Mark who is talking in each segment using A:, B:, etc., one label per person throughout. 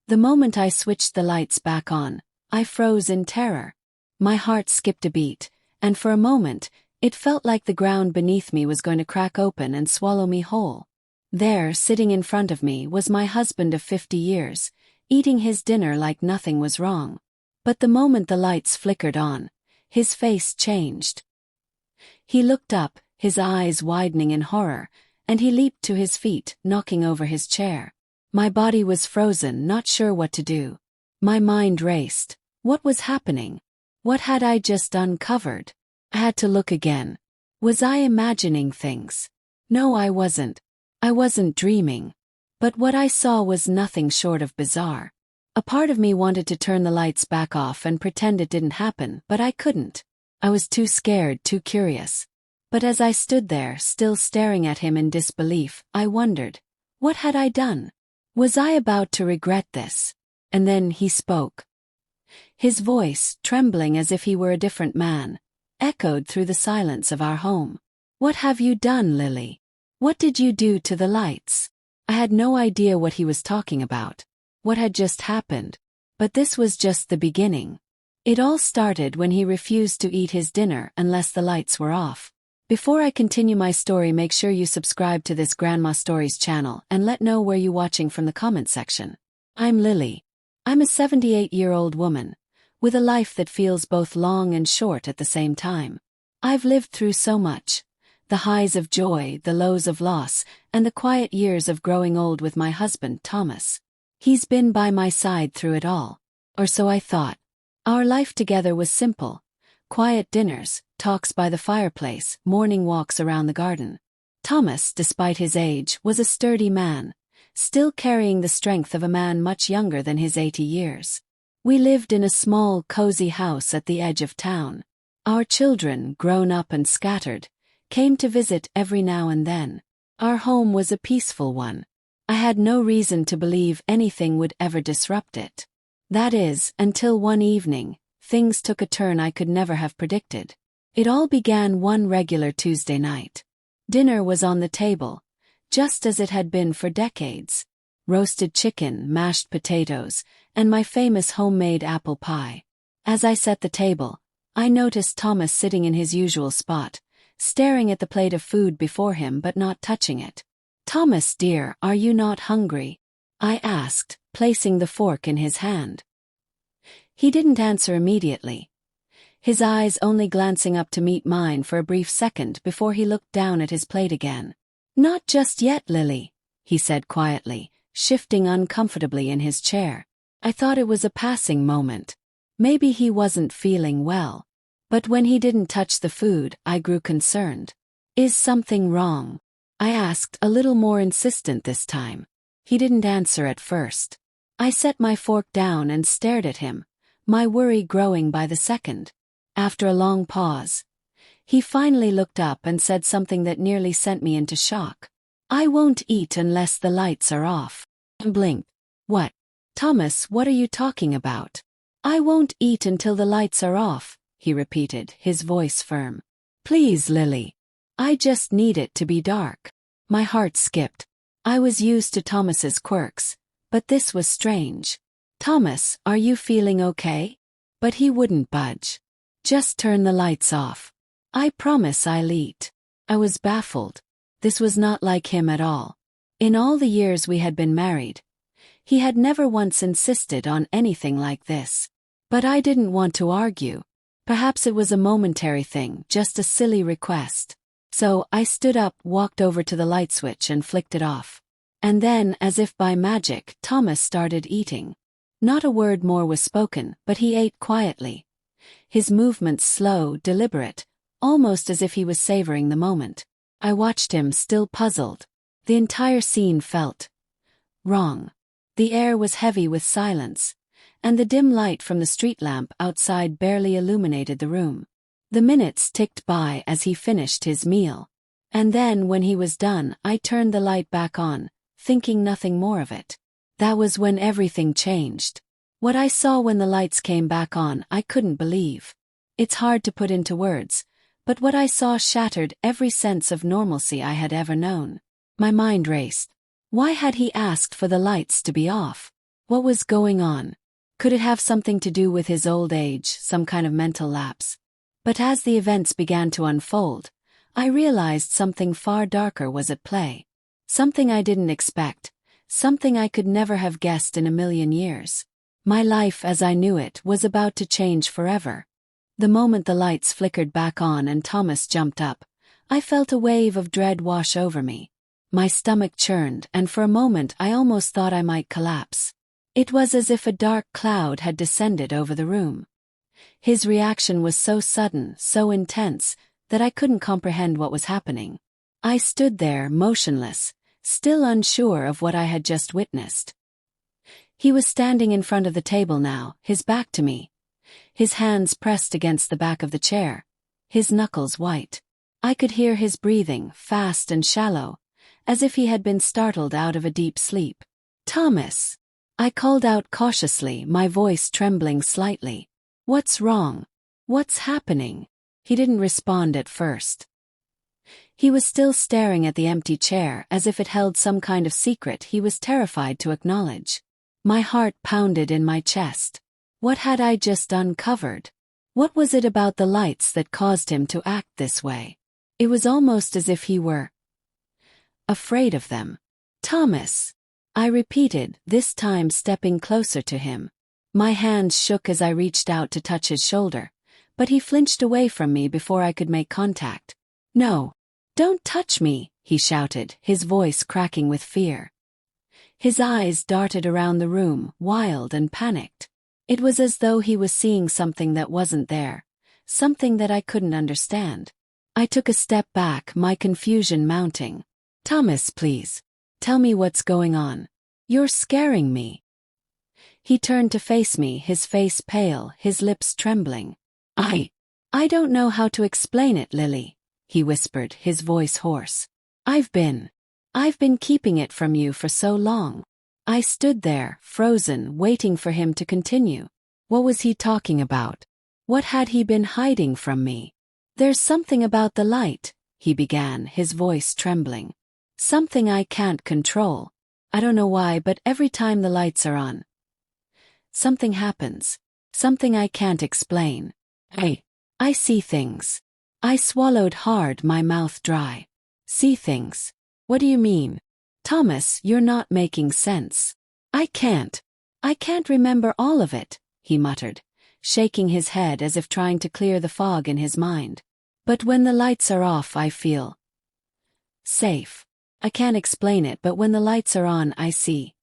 A: The moment I switched the lights back on, I froze in terror. My heart skipped a beat, and for a moment, it felt like the ground beneath me was going to crack open and swallow me whole. There, sitting in front of me, was my husband of 50 years, eating his dinner like nothing was wrong. But the moment the lights flickered on, his face changed. He looked up, his eyes widening in horror, and he leaped to his feet, knocking over his chair. My body was frozen, not sure what to do. My mind raced. What was happening? What had I just uncovered? I had to look again. Was I imagining things? No, I wasn't. I wasn't dreaming. But what I saw was nothing short of bizarre. A part of me wanted to turn the lights back off and pretend it didn't happen, but I couldn't. I was too scared, too curious. But as I stood there, still staring at him in disbelief, I wondered, what had I done? Was I about to regret this? And then he spoke. His voice, trembling as if he were a different man, echoed through the silence of our home. What have you done, Lily? What did you do to the lights? I had no idea what he was talking about, what had just happened, but this was just the beginning. It all started when he refused to eat his dinner unless the lights were off. Before I continue my story, make sure you subscribe to this Grandma Stories channel and let know where you're watching from the comment section. I'm Lily. I'm a 78-year-old woman, with a life that feels both long and short at the same time. I've lived through so much. The highs of joy, the lows of loss, and the quiet years of growing old with my husband, Thomas. He's been by my side through it all. Or so I thought. Our life together was simple. Quiet dinners, talks by the fireplace, morning walks around the garden. Thomas, despite his age, was a sturdy man, still carrying the strength of a man much younger than his 80 years. We lived in a small, cozy house at the edge of town. Our children, grown up and scattered, came to visit every now and then. Our home was a peaceful one. I had no reason to believe anything would ever disrupt it. That is, until one evening, things took a turn I could never have predicted. It all began one regular Tuesday night. Dinner was on the table, just as it had been for decades. Roasted chicken, mashed potatoes, and my famous homemade apple pie. As I set the table, I noticed Thomas sitting in his usual spot, staring at the plate of food before him but not touching it. "Thomas dear, are you not hungry?" I asked, placing the fork in his hand. He didn't answer immediately, his eyes only glancing up to meet mine for a brief second before he looked down at his plate again. "Not just yet, Lily," he said quietly, shifting uncomfortably in his chair. I thought it was a passing moment. Maybe he wasn't feeling well. But when he didn't touch the food, I grew concerned. "Is something wrong?" I asked, a little more insistent this time. He didn't answer at first. I set my fork down and stared at him, my worry growing by the second. After a long pause, he finally looked up and said something that nearly sent me into shock. "I won't eat unless the lights are off." I blinked. "What? Thomas, what are you talking about?" "I won't eat until the lights are off," he repeated, his voice firm. "Please, Lily. I just need it to be dark." My heart skipped. I was used to Thomas's quirks, but this was strange. "Thomas, are you feeling okay?" But he wouldn't budge. "Just turn the lights off. I promise I'll eat." I was baffled. This was not like him at all. In all the years we had been married, he had never once insisted on anything like this. But I didn't want to argue. Perhaps it was a momentary thing, just a silly request. So I stood up, walked over to the light switch and flicked it off. And then, as if by magic, Thomas started eating. Not a word more was spoken, but he ate quietly. His movements slow, deliberate, almost as if he was savoring the moment. I watched him, still puzzled. The entire scene felt wrong. The air was heavy with silence, and the dim light from the street lamp outside barely illuminated the room. The minutes ticked by as he finished his meal. And then, when he was done, I turned the light back on, thinking nothing more of it. That was when everything changed. What I saw when the lights came back on, I couldn't believe. It's hard to put into words, but what I saw shattered every sense of normalcy I had ever known. My mind raced. Why had he asked for the lights to be off? What was going on? Could it have something to do with his old age, some kind of mental lapse? But as the events began to unfold, I realized something far darker was at play. Something I didn't expect, something I could never have guessed in a million years. My life as I knew it was about to change forever. The moment the lights flickered back on and Thomas jumped up, I felt a wave of dread wash over me. My stomach churned, and for a moment I almost thought I might collapse. It was as if a dark cloud had descended over the room. His reaction was so sudden, so intense, that I couldn't comprehend what was happening. I stood there, motionless, still unsure of what I had just witnessed. He was standing in front of the table now, his back to me. His hands pressed against the back of the chair, his knuckles white. I could hear his breathing, fast and shallow, as if he had been startled out of a deep sleep. "Thomas!" I called out cautiously, my voice trembling slightly. "What's wrong? What's happening?" He didn't respond at first. He was still staring at the empty chair as if it held some kind of secret he was terrified to acknowledge. My heart pounded in my chest. What had I just uncovered? What was it about the lights that caused him to act this way? It was almost as if he were afraid of them. "Thomas!" I repeated, this time stepping closer to him. My hands shook as I reached out to touch his shoulder, but he flinched away from me before I could make contact. "No! Don't touch me!" he shouted, his voice cracking with fear. His eyes darted around the room, wild and panicked. It was as though he was seeing something that wasn't there, something that I couldn't understand. I took a step back, my confusion mounting. "Thomas, please. Tell me what's going on. You're scaring me." He turned to face me, his face pale, his lips trembling. I don't know how to explain it, Lily," he whispered, his voice hoarse. I've been keeping it from you for so long." I stood there, frozen, waiting for him to continue. What was he talking about? What had he been hiding from me? "There's something about the light," he began, his voice trembling. "Something I can't control. I don't know why, but every time the lights are on, something happens. Something I can't explain. I see things." I swallowed hard, my mouth dry. "See things? What do you mean?" "Thomas, you're not making sense." I can't remember all of it," he muttered, shaking his head as if trying to clear the fog in his mind. "But when the lights are off, I feel safe. I can't explain it, but when the lights are on, I see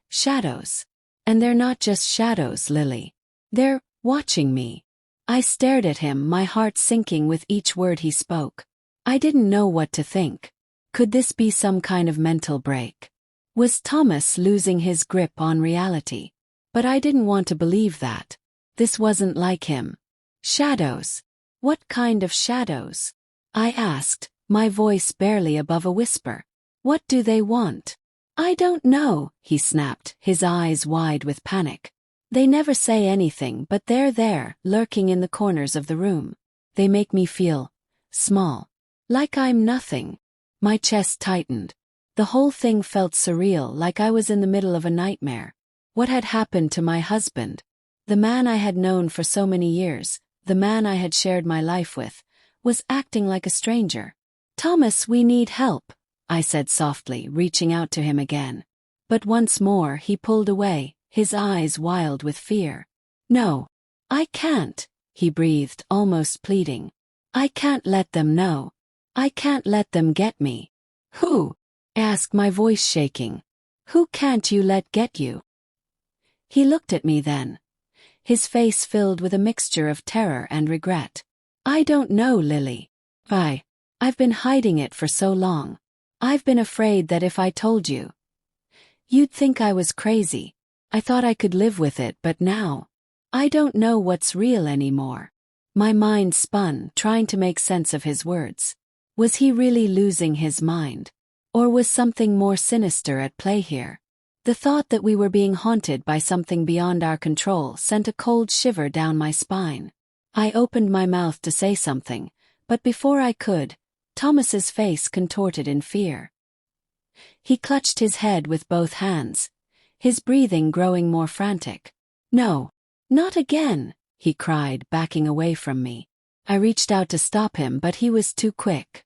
A: shadows. And they're not just shadows, Lily. They're watching me." I stared at him, my heart sinking with each word he spoke. I didn't know what to think. Could this be some kind of mental break? Was Thomas losing his grip on reality? But I didn't want to believe that. This wasn't like him. "Shadows? What kind of shadows?" I asked, my voice barely above a whisper. "What do they want?" "I don't know," he snapped, his eyes wide with panic. "They never say anything, but they're there, lurking in the corners of the room. They make me feel small. Like I'm nothing." My chest tightened. The whole thing felt surreal, like I was in the middle of a nightmare. What had happened to my husband? The man I had known for so many years, the man I had shared my life with, was acting like a stranger. "Thomas, we need help," I said softly, reaching out to him again. But once more he pulled away, his eyes wild with fear. "No. I can't," he breathed, almost pleading. "I can't let them know. I can't let them get me." "Who?" asked, my voice shaking. "Who can't you let get you?" He looked at me then, his face filled with a mixture of terror and regret. "I don't know, Lily. I've been hiding it for so long. I've been afraid that if I told you, you'd think I was crazy. I thought I could live with it, but now, I don't know what's real anymore." My mind spun, trying to make sense of his words. Was he really losing his mind? Or was something more sinister at play here? The thought that we were being haunted by something beyond our control sent a cold shiver down my spine. I opened my mouth to say something, but before I could, Thomas's face contorted in fear. He clutched his head with both hands, his breathing growing more frantic. "No, not again," he cried, backing away from me. I reached out to stop him, but he was too quick.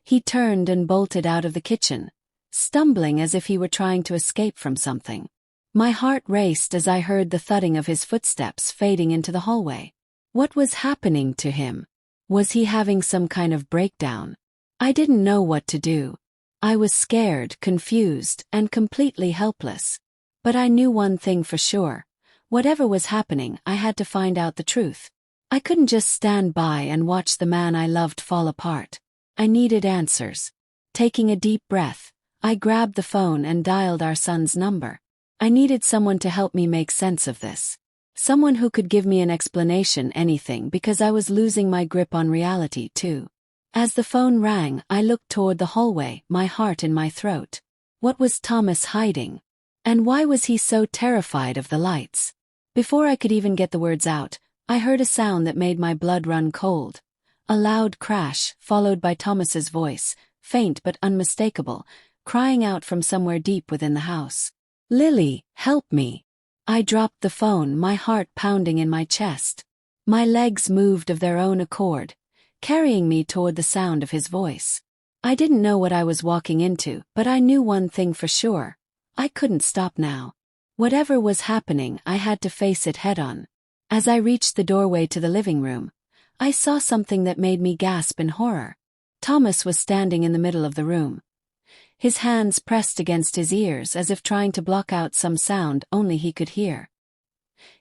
A: He turned and bolted out of the kitchen, stumbling as if he were trying to escape from something. My heart raced as I heard the thudding of his footsteps fading into the hallway. What was happening to him? Was he having some kind of breakdown? I didn't know what to do. I was scared, confused, and completely helpless. But I knew one thing for sure. Whatever was happening, I had to find out the truth. I couldn't just stand by and watch the man I loved fall apart. I needed answers. Taking a deep breath, I grabbed the phone and dialed our son's number. I needed someone to help me make sense of this. Someone who could give me an explanation, anything, because I was losing my grip on reality too. As the phone rang, I looked toward the hallway, my heart in my throat. What was Thomas hiding? And why was he so terrified of the lights? Before I could even get the words out, I heard a sound that made my blood run cold. A loud crash, followed by Thomas's voice, faint but unmistakable, crying out from somewhere deep within the house. "Lily, help me!" I dropped the phone, my heart pounding in my chest. My legs moved of their own accord, carrying me toward the sound of his voice. I didn't know what I was walking into, but I knew one thing for sure. I couldn't stop now. Whatever was happening, I had to face it head-on. As I reached the doorway to the living room, I saw something that made me gasp in horror. Thomas was standing in the middle of the room, his hands pressed against his ears as if trying to block out some sound only he could hear.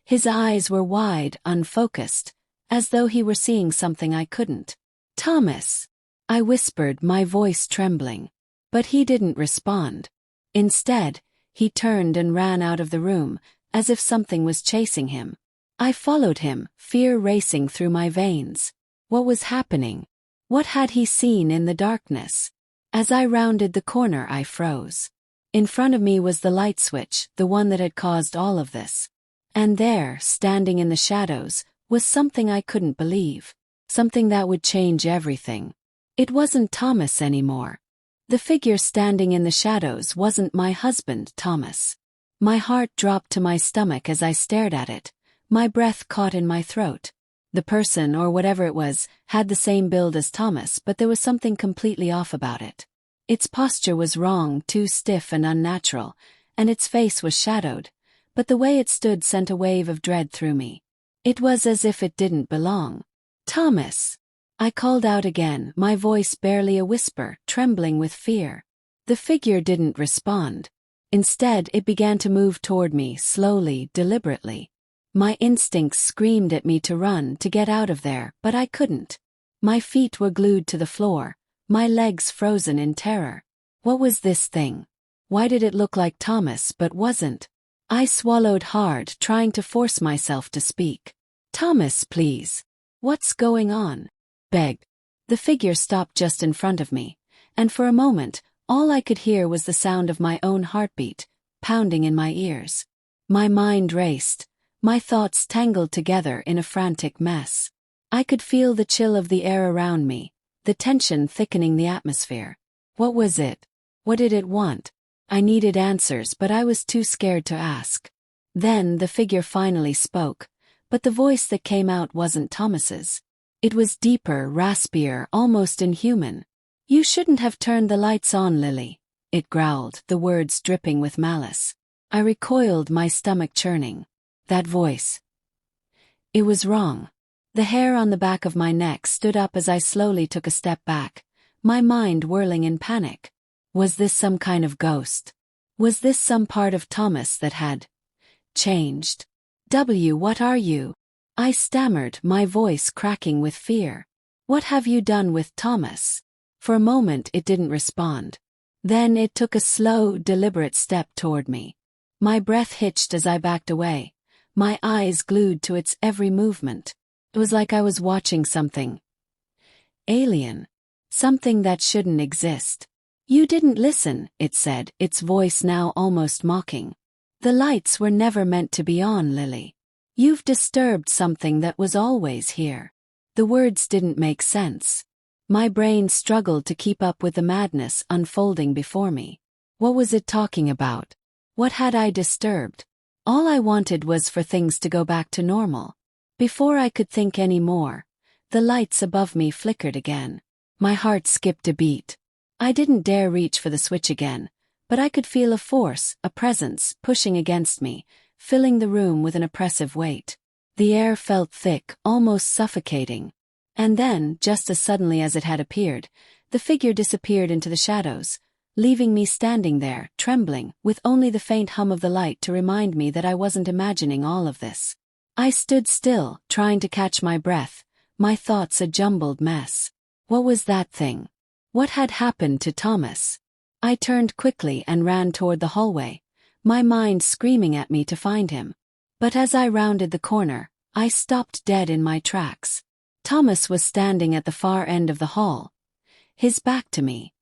A: His eyes were wide, unfocused, as though he were seeing something I couldn't. "Thomas!" I whispered, my voice trembling. But he didn't respond. Instead, he turned and ran out of the room, as if something was chasing him. I followed him, fear racing through my veins. What was happening? What had he seen in the darkness? As I rounded the corner, I froze. In front of me was the light switch, the one that had caused all of this. And there, standing in the shadows, was something I couldn't believe. Something that would change everything. It wasn't Thomas anymore. The figure standing in the shadows wasn't my husband, Thomas. My heart dropped to my stomach as I stared at it, my breath caught in my throat. The person, or whatever it was, had the same build as Thomas, but there was something completely off about it. Its posture was wrong, too stiff and unnatural, and its face was shadowed, but the way it stood sent a wave of dread through me. It was as if it didn't belong. "Thomas!" I called out again, my voice barely a whisper, trembling with fear. The figure didn't respond. Instead, it began to move toward me, slowly, deliberately. My instincts screamed at me to run, to get out of there, but I couldn't. My feet were glued to the floor, my legs frozen in terror. What was this thing? Why did it look like Thomas but wasn't? I swallowed hard, trying to force myself to speak. "Thomas, please. What's going on?" begged. The figure stopped just in front of me, and for a moment, all I could hear was the sound of my own heartbeat, pounding in my ears. My mind raced. My thoughts tangled together in a frantic mess. I could feel the chill of the air around me, the tension thickening the atmosphere. What was it? What did it want? I needed answers, but I was too scared to ask. Then the figure finally spoke, but the voice that came out wasn't Thomas's. It was deeper, raspier, almost inhuman. "You shouldn't have turned the lights on, Lily," it growled, the words dripping with malice. I recoiled, my stomach churning. That voice. It was wrong. The hair on the back of my neck stood up as I slowly took a step back, my mind whirling in panic. Was this some kind of ghost? Was this some part of Thomas that had changed? What are you?" I stammered, my voice cracking with fear. "What have you done with Thomas?" For a moment it didn't respond. Then it took a slow, deliberate step toward me. My breath hitched as I backed away, my eyes glued to its every movement. It was like I was watching something alien, something that shouldn't exist. "You didn't listen," it said, its voice now almost mocking. "The lights were never meant to be on, Lily. You've disturbed something that was always here." The words didn't make sense. My brain struggled to keep up with the madness unfolding before me. What was it talking about? What had I disturbed? All I wanted was for things to go back to normal. Before I could think any more, the lights above me flickered again. My heart skipped a beat. I didn't dare reach for the switch again, but I could feel a force, a presence, pushing against me, filling the room with an oppressive weight. The air felt thick, almost suffocating. And then, just as suddenly as it had appeared, the figure disappeared into the shadows, leaving me standing there, trembling, with only the faint hum of the light to remind me that I wasn't imagining all of this. I stood still, trying to catch my breath, my thoughts a jumbled mess. What was that thing? What had happened to Thomas? I turned quickly and ran toward the hallway, my mind screaming at me to find him. But as I rounded the corner, I stopped dead in my tracks. Thomas was standing at the far end of the hall, his back to me.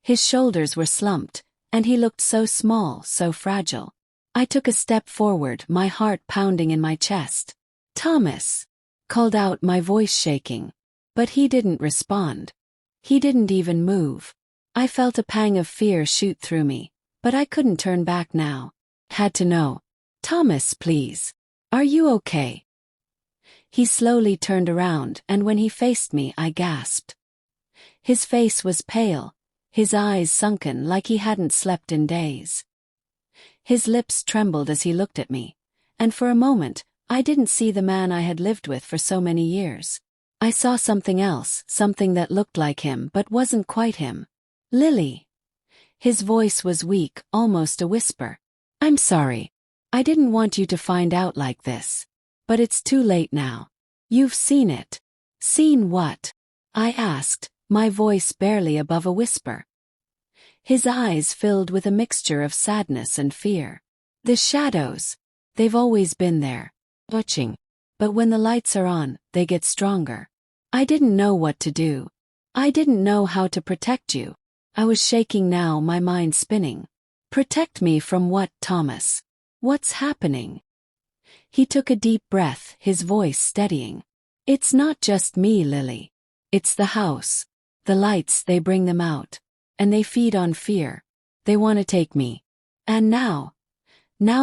A: His shoulders were slumped, and he looked so small, so fragile. I took a step forward, my heart pounding in my chest. "Thomas!" called out, my voice shaking. But he didn't respond. He didn't even move. I felt a pang of fear shoot through me, but I couldn't turn back now. Had to know. "Thomas, please. Are you okay?" He slowly turned around, and when he faced me, I gasped. His face was pale, his eyes sunken like he hadn't slept in days. His lips trembled as he looked at me, and for a moment, I didn't see the man I had lived with for so many years. I saw something else, something that looked like him but wasn't quite him. "Lily." His voice was weak, almost a whisper. "I'm sorry. I didn't want you to find out like this. But it's too late now. You've seen it." "Seen what?" I asked, my voice barely above a whisper. His eyes filled with a mixture of sadness and fear. "The shadows. They've always been there, watching. But when the lights are on, they get stronger. I didn't know what to do. I didn't know how to protect you." I was shaking now, my mind spinning. "Protect me from what, Thomas? What's happening?" He took a deep breath, his voice steadying. "It's not just me, Lily. It's the house. The lights, they bring them out. And they feed on fear. They want to take me. And now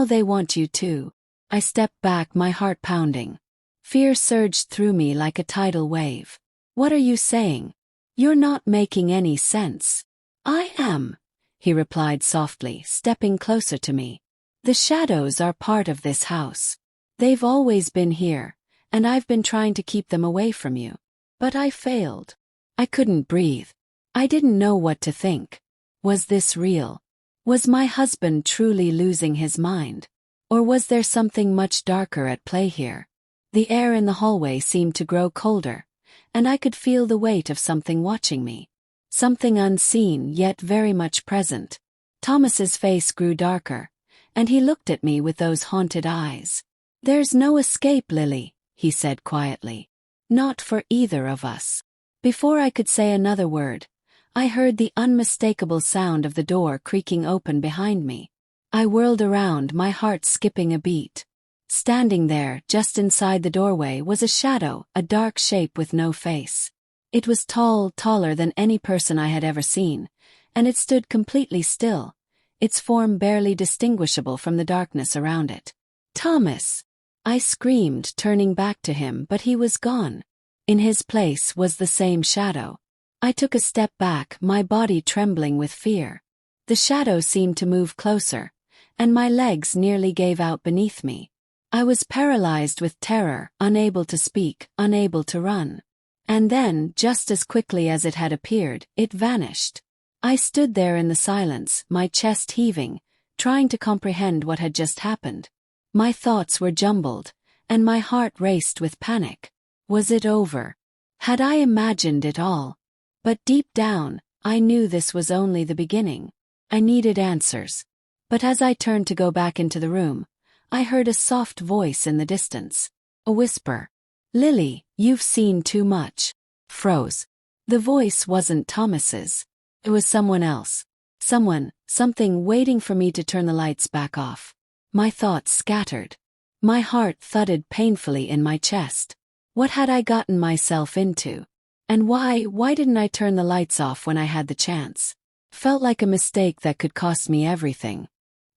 A: they want you too." I stepped back, my heart pounding. Fear surged through me like a tidal wave. "What are you saying? You're not making any sense." "I am," he replied softly, stepping closer to me. "The shadows are part of this house. They've always been here, and I've been trying to keep them away from you. But I failed. I couldn't breathe. I didn't know what to think. Was this real? Was my husband truly losing his mind? Or was there something much darker at play here?" The air in the hallway seemed to grow colder, and I could feel the weight of something watching me. Something unseen yet very much present. Thomas's face grew darker, and he looked at me with those haunted eyes. "There's no escape, Lily," he said quietly. "Not for either of us." Before I could say another word, I heard the unmistakable sound of the door creaking open behind me. I whirled around, my heart skipping a beat. Standing there, just inside the doorway, was a shadow, a dark shape with no face. It was tall, taller than any person I had ever seen, and it stood completely still, its form barely distinguishable from the darkness around it. "Thomas!" I screamed, turning back to him, but he was gone. In his place was the same shadow. I took a step back, my body trembling with fear. The shadow seemed to move closer, and my legs nearly gave out beneath me. I was paralyzed with terror, unable to speak, unable to run. And then, just as quickly as it had appeared, it vanished. I stood there in the silence, my chest heaving, trying to comprehend what had just happened. My thoughts were jumbled, and my heart raced with panic. Was it over? Had I imagined it all? But deep down, I knew this was only the beginning. I needed answers. But as I turned to go back into the room, I heard a soft voice in the distance. A whisper. "Lily, you've seen too much." Froze. The voice wasn't Thomas's. It was someone else. Something waiting for me to turn the lights back off. My thoughts scattered. My heart thudded painfully in my chest. What had I gotten myself into? And why didn't I turn the lights off when I had the chance? Felt like a mistake that could cost me everything.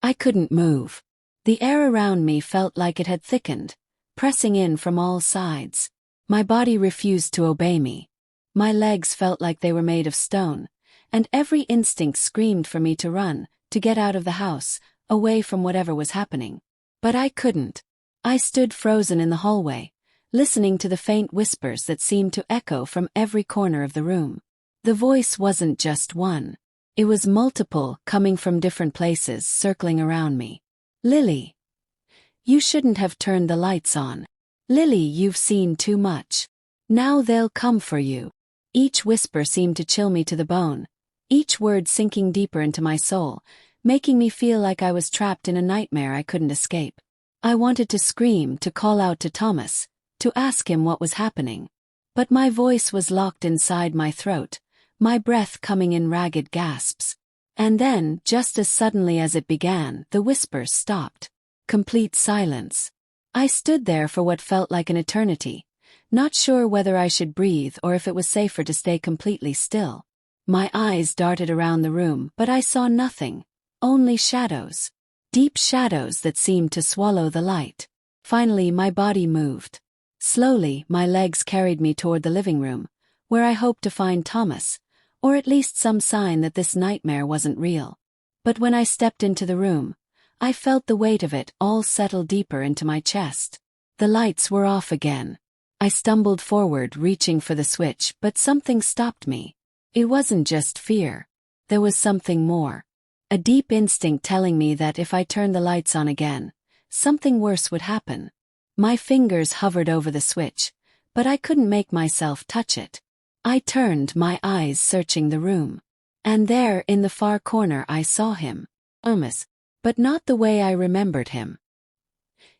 A: I couldn't move. The air around me felt like it had thickened, pressing in from all sides. My body refused to obey me. My legs felt like they were made of stone, and every instinct screamed for me to run, to get out of the house, away from whatever was happening. But I couldn't. I stood frozen in the hallway, listening to the faint whispers that seemed to echo from every corner of the room. The voice wasn't just one. It was multiple, coming from different places, circling around me. Lily. You shouldn't have turned the lights on. Lily, you've seen too much. Now they'll come for you. Each whisper seemed to chill me to the bone, each word sinking deeper into my soul, making me feel like I was trapped in a nightmare I couldn't escape. I wanted to scream, to call out to Thomas, to ask him what was happening. But my voice was locked inside my throat, my breath coming in ragged gasps. And then, just as suddenly as it began, the whispers stopped. Complete silence. I stood there for what felt like an eternity, not sure whether I should breathe or if it was safer to stay completely still. My eyes darted around the room, but I saw nothing, only shadows. Deep shadows that seemed to swallow the light. Finally, my body moved. Slowly, my legs carried me toward the living room, where I hoped to find Thomas, or at least some sign that this nightmare wasn't real. But when I stepped into the room, I felt the weight of it all settle deeper into my chest. The lights were off again. I stumbled forward, reaching for the switch, but something stopped me. It wasn't just fear. There was something more. A deep instinct telling me that if I turned the lights on again, something worse would happen. My fingers hovered over the switch, but I couldn't make myself touch it. I turned, my eyes searching the room. And there, in the far corner, I saw him. Thomas. But not the way I remembered him.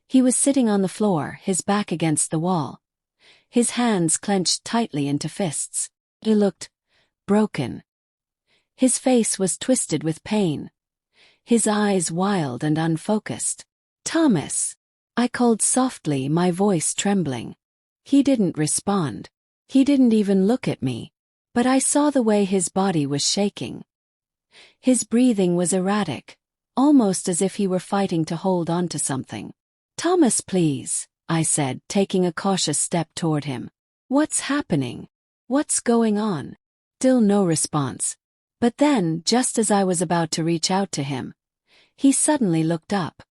A: He was sitting on the floor, his back against the wall. His hands clenched tightly into fists. He looked broken. His face was twisted with pain. His eyes wild and unfocused. Thomas! I called softly, my voice trembling. He didn't respond. He didn't even look at me. But I saw the way his body was shaking. His breathing was erratic, almost as if he were fighting to hold on to something. Thomas, please, I said, taking a cautious step toward him. What's happening? What's going on? Still no response. But then, just as I was about to reach out to him, he suddenly looked up.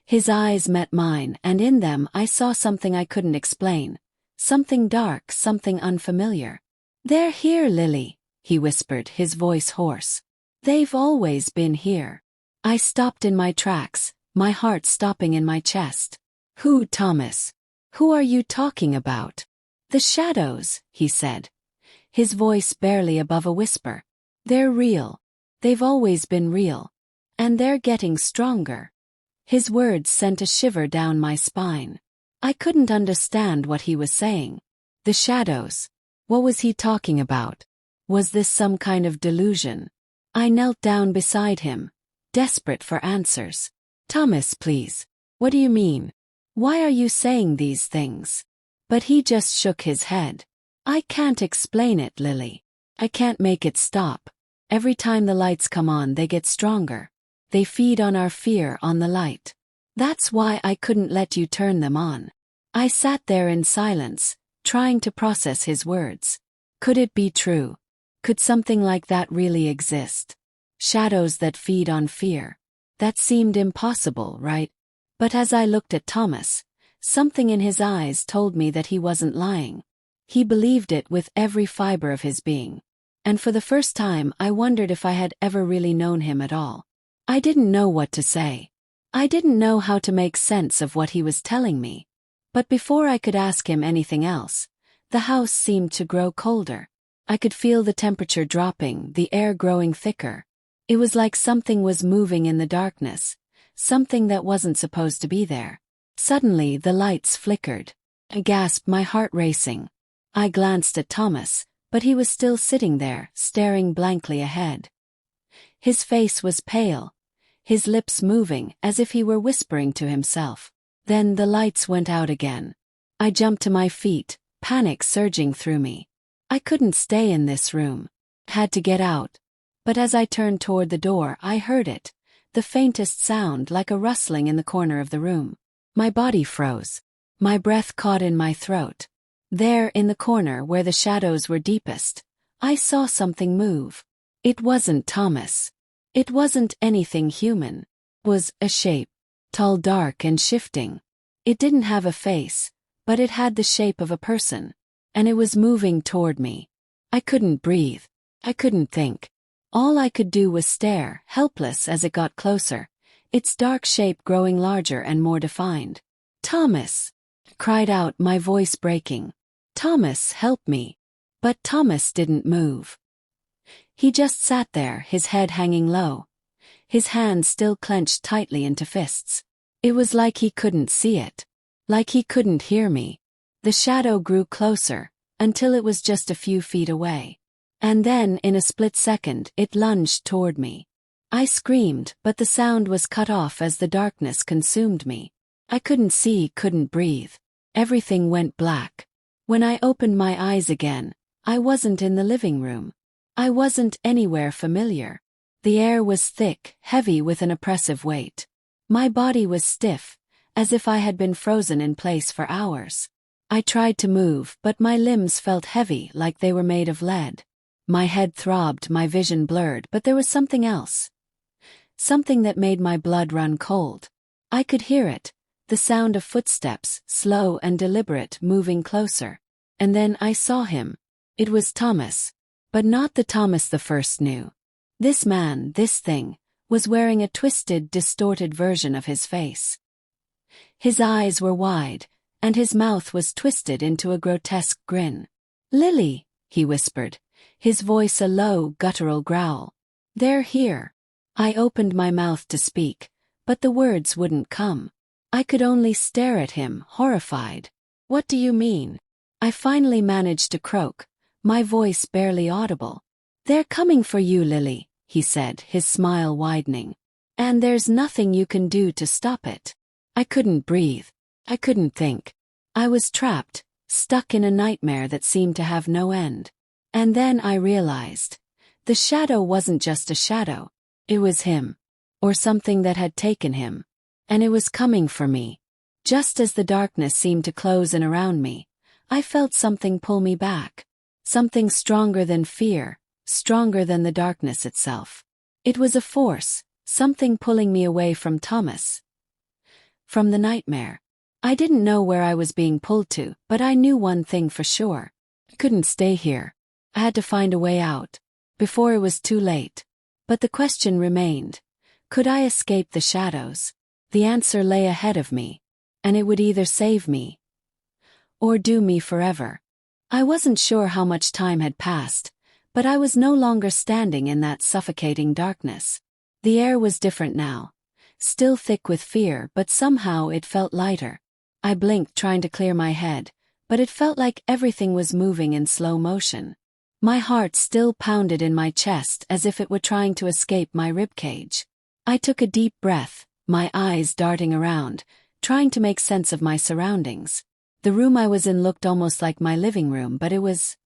A: His eyes met mine, and in them I saw something I couldn't explain. Something dark, something unfamiliar. They're here, Lily, he whispered, his voice hoarse. They've always been here. I stopped in my tracks, my heart stopping in my chest. Who, Thomas? Who are you talking about? The shadows, he said, his voice barely above a whisper. They're real. They've always been real. And they're getting stronger. His words sent a shiver down my spine. I couldn't understand what he was saying. The shadows. What was he talking about? Was this some kind of delusion? I knelt down beside him, desperate for answers. Thomas, please. What do you mean? Why are you saying these things? But he just shook his head. I can't explain it, Lily. I can't make it stop. Every time the lights come on, they get stronger. They feed on our fear, on the light. That's why I couldn't let you turn them on. I sat there in silence, trying to process his words. Could it be true? Could something like that really exist? Shadows that feed on fear. That seemed impossible, right? But as I looked at Thomas, something in his eyes told me that he wasn't lying. He believed it with every fiber of his being. And for the first time, I wondered if I had ever really known him at all. I didn't know what to say. I didn't know how to make sense of what he was telling me. But before I could ask him anything else, the house seemed to grow colder. I could feel the temperature dropping, the air growing thicker. It was like something was moving in the darkness, something that wasn't supposed to be there. Suddenly, the lights flickered. I gasped, my heart racing. I glanced at Thomas, but he was still sitting there, staring blankly ahead. His face was pale, his lips moving as if he were whispering to himself. Then the lights went out again. I jumped to my feet, panic surging through me. I couldn't stay in this room. Had to get out. But as I turned toward the door, I heard it, the faintest sound like a rustling in the corner of the room. My body froze. My breath caught in my throat. There, in the corner where the shadows were deepest, I saw something move. It wasn't Thomas. It wasn't anything human. It was a shape, tall, dark, and shifting. It didn't have a face, but it had the shape of a person, and it was moving toward me. I couldn't breathe. I couldn't think. All I could do was stare, helpless as it got closer, its dark shape growing larger and more defined. "Thomas!" I cried out, my voice breaking. "Thomas, help me!" But Thomas didn't move. He just sat there, his head hanging low, his hands still clenched tightly into fists. It was like he couldn't see it. Like he couldn't hear me. The shadow grew closer, until it was just a few feet away. And then, in a split second, it lunged toward me. I screamed, but the sound was cut off as the darkness consumed me. I couldn't see, couldn't breathe. Everything went black. When I opened my eyes again, I wasn't in the living room. I wasn't anywhere familiar. The air was thick, heavy with an oppressive weight. My body was stiff, as if I had been frozen in place for hours. I tried to move, but my limbs felt heavy, like they were made of lead. My head throbbed, my vision blurred, but there was something else. Something that made my blood run cold. I could hear it, the sound of footsteps, slow and deliberate, moving closer. And then I saw him. It was Thomas. But not the Thomas the first knew. This man, this thing, was wearing a twisted, distorted version of his face. His eyes were wide, and his mouth was twisted into a grotesque grin. "Lily," he whispered, his voice a low, guttural growl. "They're here." I opened my mouth to speak, but the words wouldn't come. I could only stare at him, horrified. "What do you mean?" I finally managed to croak, my voice barely audible. "They're coming for you, Lily," he said, his smile widening. "And there's nothing you can do to stop it." I couldn't breathe. I couldn't think. I was trapped, stuck in a nightmare that seemed to have no end. And then I realized. The shadow wasn't just a shadow. It was him. Or something that had taken him. And it was coming for me. Just as the darkness seemed to close in around me, I felt something pull me back. Something stronger than fear, stronger than the darkness itself. It was a force, something pulling me away from Thomas. From the nightmare. I didn't know where I was being pulled to, but I knew one thing for sure. I couldn't stay here. I had to find a way out, before it was too late. But the question remained. Could I escape the shadows? The answer lay ahead of me. And it would either save me, or doom me forever. I wasn't sure how much time had passed, but I was no longer standing in that suffocating darkness. The air was different now. Still thick with fear, but somehow it felt lighter. I blinked, trying to clear my head, but it felt like everything was moving in slow motion. My heart still pounded in my chest as if it were trying to escape my ribcage. I took a deep breath, my eyes darting around, trying to make sense of my surroundings. The room I was in looked almost like my living room, but it was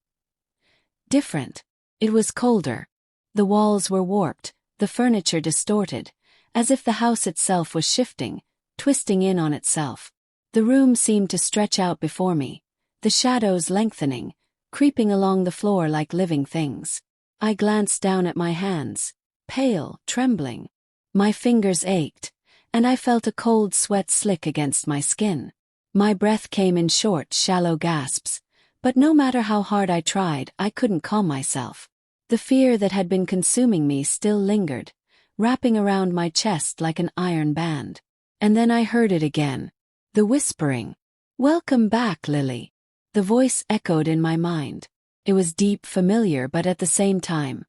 A: different. It was colder. The walls were warped, the furniture distorted, as if the house itself was shifting, twisting in on itself. The room seemed to stretch out before me, the shadows lengthening, creeping along the floor like living things. I glanced down at my hands, pale, trembling. My fingers ached, and I felt a cold sweat slick against my skin. My breath came in short, shallow gasps, but no matter how hard I tried, I couldn't calm myself. The fear that had been consuming me still lingered, wrapping around my chest like an iron band. And then I heard it again. The whispering. "Welcome back, Lily." The voice echoed in my mind. It was deep, familiar, but at the same time,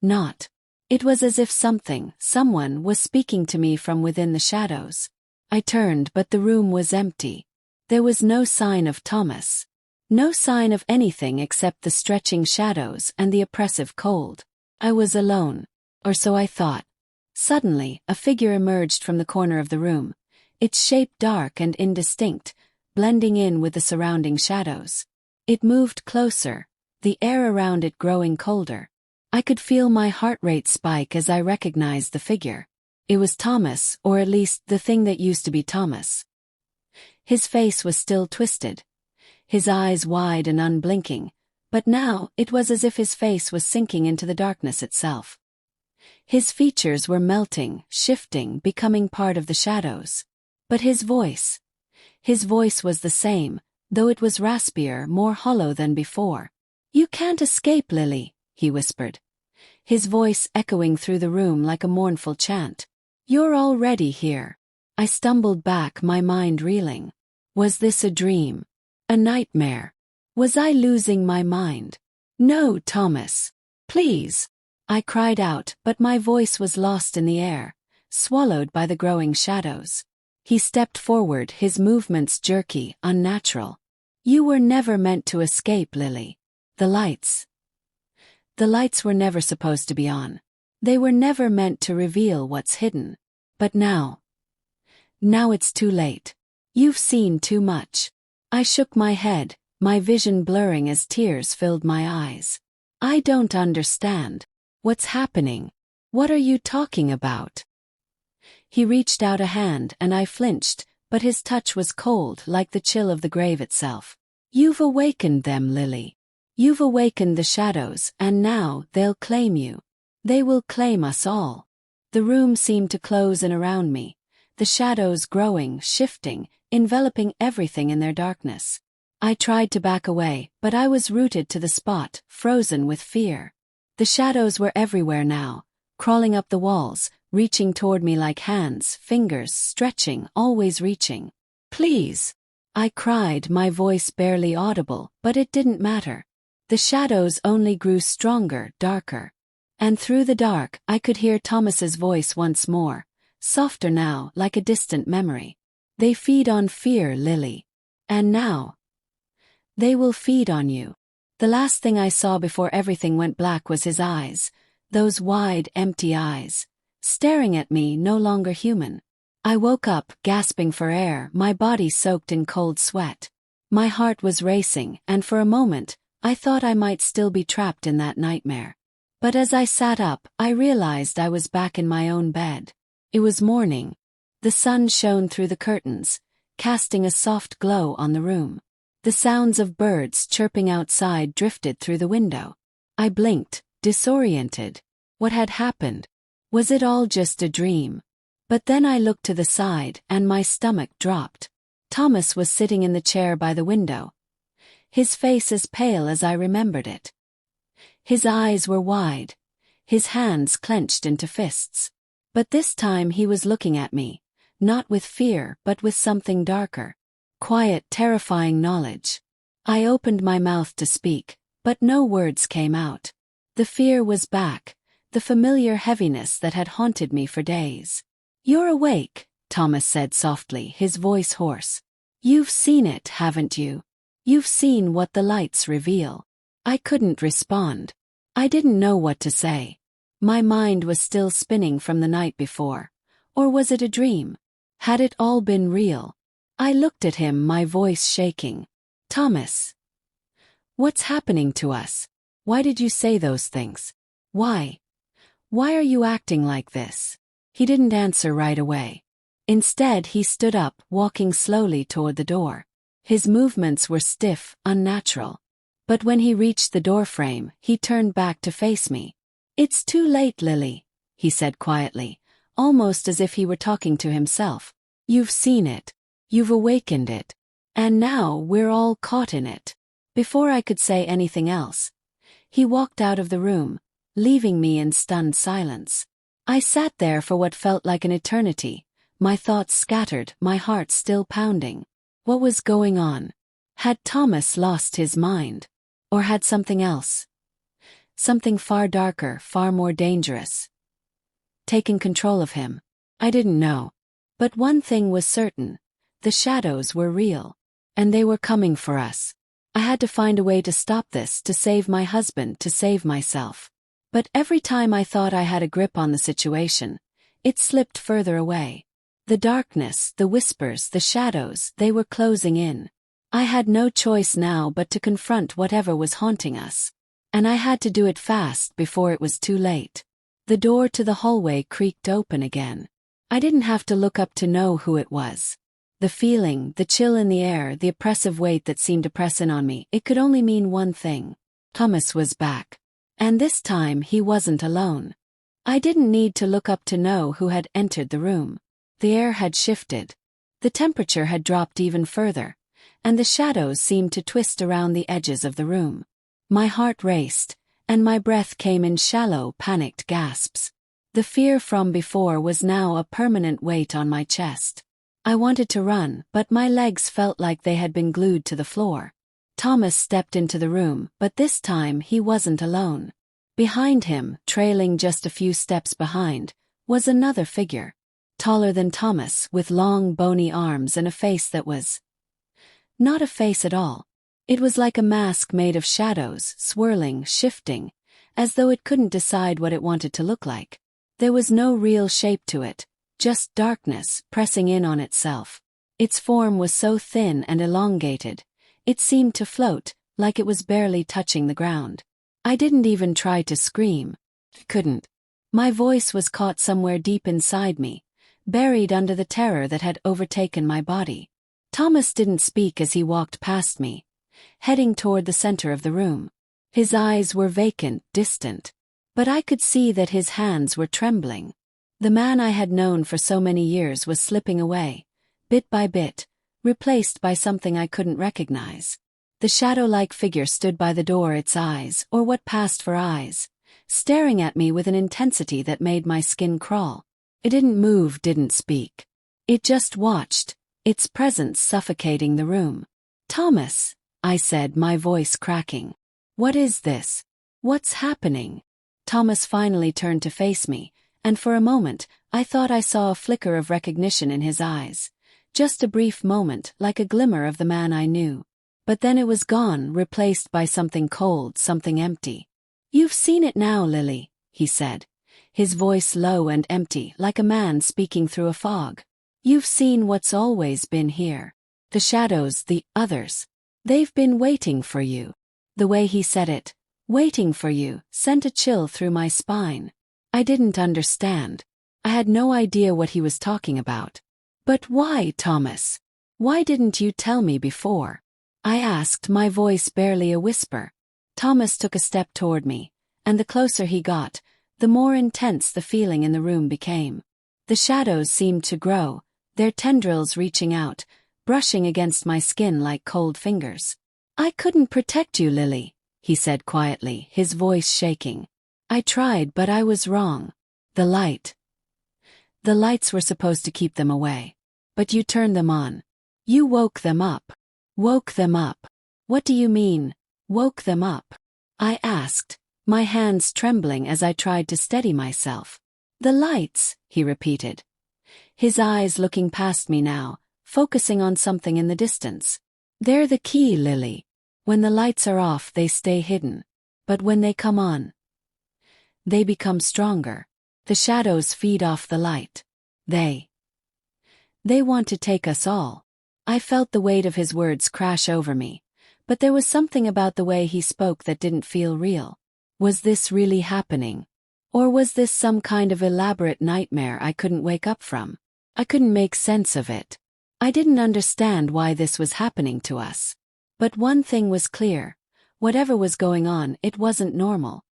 A: not. It was as if someone was speaking to me from within the shadows. I turned, but the room was empty. There was no sign of Thomas. No sign of anything except the stretching shadows and the oppressive cold. I was alone. Or so I thought. Suddenly, a figure emerged from the corner of the room, its shape dark and indistinct, blending in with the surrounding shadows. It moved closer, the air around it growing colder. I could feel my heart rate spike as I recognized the figure. It was Thomas, or at least the thing that used to be Thomas. His face was still twisted, his eyes wide and unblinking, but now it was as if his face was sinking into the darkness itself. His features were melting, shifting, becoming part of the shadows. But his voice was the same, though it was raspier, more hollow than before. "You can't escape, Lily," he whispered, his voice echoing through the room like a mournful chant. "You're already here." I stumbled back, my mind reeling. Was this a dream? A nightmare? Was I losing my mind? "No, Thomas. Please," I cried out, but my voice was lost in the air, swallowed by the growing shadows. He stepped forward, his movements jerky, unnatural. "You were never meant to escape, Lily. The lights were never supposed to be on. They were never meant to reveal what's hidden. But now it's too late. You've seen too much." I shook my head, my vision blurring as tears filled my eyes. "I don't understand. What's happening? What are you talking about?" He reached out a hand and I flinched, but his touch was cold, like the chill of the grave itself. "You've awakened them, Lily. You've awakened the shadows, and now they'll claim you. They will claim us all." The room seemed to close in around me, the shadows growing, shifting, enveloping everything in their darkness. I tried to back away, but I was rooted to the spot, frozen with fear. The shadows were everywhere now, crawling up the walls, reaching toward me like hands, fingers, stretching, always reaching. "Please," I cried, my voice barely audible, but it didn't matter. The shadows only grew stronger, darker. And through the dark, I could hear Thomas's voice once more, softer now, like a distant memory. "They feed on fear, Lily. And now they will feed on you." The last thing I saw before everything went black was his eyes, those wide, empty eyes, staring at me, no longer human. I woke up, gasping for air, my body soaked in cold sweat. My heart was racing, and for a moment, I thought I might still be trapped in that nightmare. But as I sat up, I realized I was back in my own bed. It was morning. The sun shone through the curtains, casting a soft glow on the room. The sounds of birds chirping outside drifted through the window. I blinked, disoriented. What had happened? Was it all just a dream? But then I looked to the side, and my stomach dropped. Thomas was sitting in the chair by the window, his face as pale as I remembered it. His eyes were wide, his hands clenched into fists. But this time he was looking at me, not with fear but with something darker. Quiet, terrifying knowledge. I opened my mouth to speak, but no words came out. The fear was back, the familiar heaviness that had haunted me for days. "You're awake," Thomas said softly, his voice hoarse. "You've seen it, haven't you? You've seen what the lights reveal." I couldn't respond. I didn't know what to say. My mind was still spinning from the night before. Or was it a dream? Had it all been real? I looked at him, my voice shaking. "Thomas, what's happening to us? Why did you say those things? Why? Why are you acting like this?" He didn't answer right away. Instead, he stood up, walking slowly toward the door. His movements were stiff, unnatural. But when he reached the doorframe, he turned back to face me. "It's too late, Lily," he said quietly, almost as if he were talking to himself. "You've seen it. You've awakened it. And now we're all caught in it." Before I could say anything else, he walked out of the room, leaving me in stunned silence. I sat there for what felt like an eternity, my thoughts scattered, my heart still pounding. What was going on? Had Thomas lost his mind? Or had something else? Something far darker, far more dangerous taken control of him? I didn't know. But one thing was certain. The shadows were real. And they were coming for us. I had to find a way to stop this, to save my husband, to save myself. But every time I thought I had a grip on the situation, it slipped further away. The darkness, the whispers, the shadows, they were closing in. I had no choice now but to confront whatever was haunting us. And I had to do it fast before it was too late. The door to the hallway creaked open again. I didn't have to look up to know who it was. The feeling, the chill in the air, the oppressive weight that seemed to press in on me, it could only mean one thing. Thomas was back. And this time he wasn't alone. I didn't need to look up to know who had entered the room. The air had shifted. The temperature had dropped even further, and the shadows seemed to twist around the edges of the room. My heart raced, and my breath came in shallow, panicked gasps. The fear from before was now a permanent weight on my chest. I wanted to run, but my legs felt like they had been glued to the floor. Thomas stepped into the room, but this time he wasn't alone. Behind him, trailing just a few steps behind, was another figure. Taller than Thomas, with long bony arms and a face that was not a face at all. It was like a mask made of shadows, swirling, shifting, as though it couldn't decide what it wanted to look like. There was no real shape to it, just darkness pressing in on itself. Its form was so thin and elongated, it seemed to float, like it was barely touching the ground. I didn't even try to scream. Couldn't. My voice was caught somewhere deep inside me, buried under the terror that had overtaken my body. Thomas didn't speak as he walked past me, heading toward the center of the room. His eyes were vacant, distant, but I could see that his hands were trembling. The man I had known for so many years was slipping away, bit by bit, replaced by something I couldn't recognize. The shadow-like figure stood by the door, its eyes, or what passed for eyes, staring at me with an intensity that made my skin crawl. It didn't move, didn't speak. It just watched, its presence suffocating the room. "Thomas," I said, my voice cracking. "What is this? What's happening?" Thomas finally turned to face me, and for a moment, I thought I saw a flicker of recognition in his eyes. Just a brief moment, like a glimmer of the man I knew. But then it was gone, replaced by something cold, something empty. "You've seen it now, Lily," he said, his voice low and empty, like a man speaking through a fog. "You've seen what's always been here. The shadows, the others. They've been waiting for you." The way he said it, "waiting for you," sent a chill through my spine. I didn't understand. I had no idea what he was talking about. "But why, Thomas? Why didn't you tell me before?" I asked, my voice barely a whisper. Thomas took a step toward me, and the closer he got, the more intense the feeling in the room became. The shadows seemed to grow, their tendrils reaching out, brushing against my skin like cold fingers. "I couldn't protect you, Lily," he said quietly, his voice shaking. "I tried, but I was wrong. The lights were supposed to keep them away. But you turned them on. You woke them up." "Woke them up? What do you mean, woke them up?" I asked, my hands trembling as I tried to steady myself. "The lights," he repeated, his eyes looking past me now, focusing on something in the distance. "They're the key, Lily. When the lights are off, they stay hidden. But when they come on, they become stronger. The shadows feed off the light. They want to take us all." I felt the weight of his words crash over me, but there was something about the way he spoke that didn't feel real. Was this really happening? Or was this some kind of elaborate nightmare I couldn't wake up from? I couldn't make sense of it. I didn't understand why this was happening to us. But one thing was clear. Whatever was going on, it wasn't normal.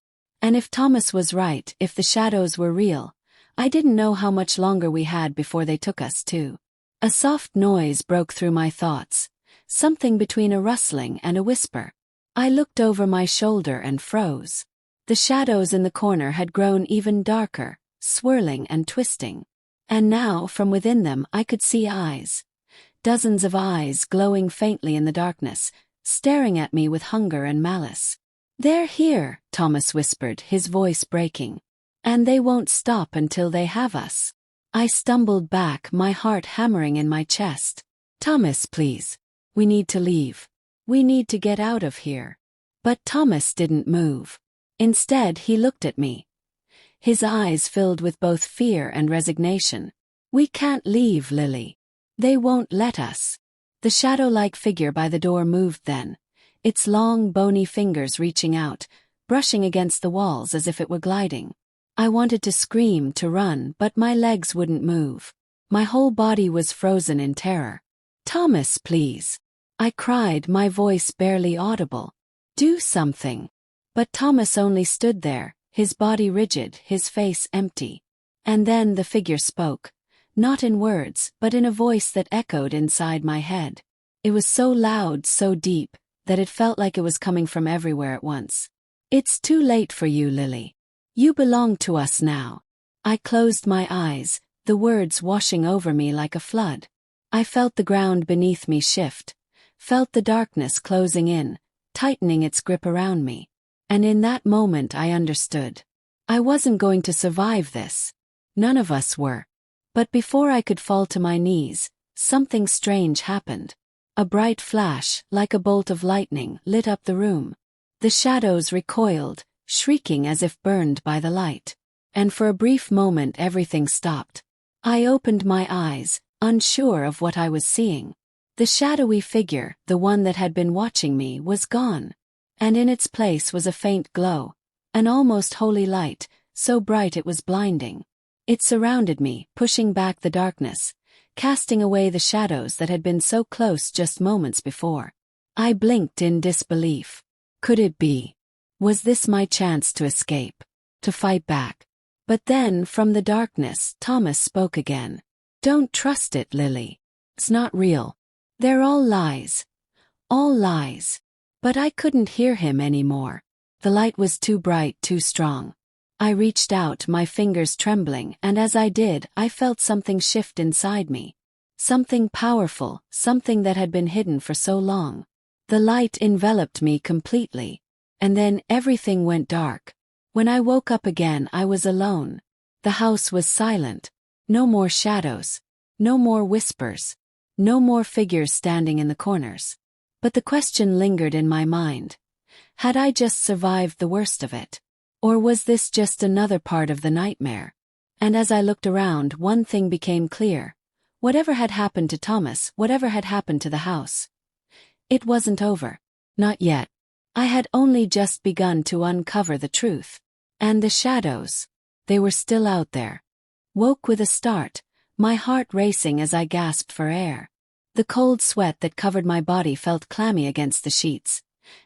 A: And if Thomas was right, if the shadows were real, I didn't know how much longer we had before they took us too. A soft noise broke through my thoughts, something between a rustling and a whisper. I looked over my shoulder and froze. The shadows in the corner had grown even darker, swirling and twisting. And now, from within them, I could see eyes. Dozens of eyes glowing faintly in the darkness, staring at me with hunger and malice. "They're here," Thomas whispered, his voice breaking. "And they won't stop until they have us." I stumbled back, my heart hammering in my chest. "Thomas, please. We need to leave. We need to get out of here." But Thomas didn't move. Instead, he looked at me. His eyes filled with both fear and resignation. "We can't leave, Lily. They won't let us." The shadow-like figure by the door moved then, its long, bony fingers reaching out, brushing against the walls as if it were gliding. I wanted to scream, to run, but my legs wouldn't move. My whole body was frozen in terror. "Thomas, please," I cried, my voice barely audible. "Do something." But Thomas only stood there, his body rigid, his face empty. And then the figure spoke, not in words, but in a voice that echoed inside my head. It was so loud, so deep, that it felt like it was coming from everywhere at once. "It's too late for you, Lily. You belong to us now." I closed my eyes, the words washing over me like a flood. I felt the ground beneath me shift, felt the darkness closing in, tightening its grip around me. And in that moment I understood. I wasn't going to survive this. None of us were. But before I could fall to my knees, something strange happened. A bright flash, like a bolt of lightning, lit up the room. The shadows recoiled, shrieking as if burned by the light. And for a brief moment everything stopped. I opened my eyes, unsure of what I was seeing. The shadowy figure, the one that had been watching me, was gone. And in its place was a faint glow, an almost holy light, so bright it was blinding. It surrounded me, pushing back the darkness, casting away the shadows that had been so close just moments before. I blinked in disbelief. Could it be? Was this my chance to escape? To fight back? But then, from the darkness, Thomas spoke again. "Don't trust it, Lily. It's not real. They're all lies. All lies." But I couldn't hear him anymore. The light was too bright, too strong. I reached out, my fingers trembling, and as I did, I felt something shift inside me. Something powerful, something that had been hidden for so long. The light enveloped me completely. And then everything went dark. When I woke up again, I was alone. The house was silent. No more shadows. No more whispers. No more figures standing in the corners. But the question lingered in my mind. Had I just survived the worst of it? Or was this just another part of the nightmare? And as I looked around, one thing became clear. Whatever had happened to Thomas, whatever had happened to the house, it wasn't over. Not yet. I had only just begun to uncover the truth. And the shadows, they were still out there. Woke with a start, my heart racing as I gasped for air. The cold sweat that covered my body felt clammy against the sheets,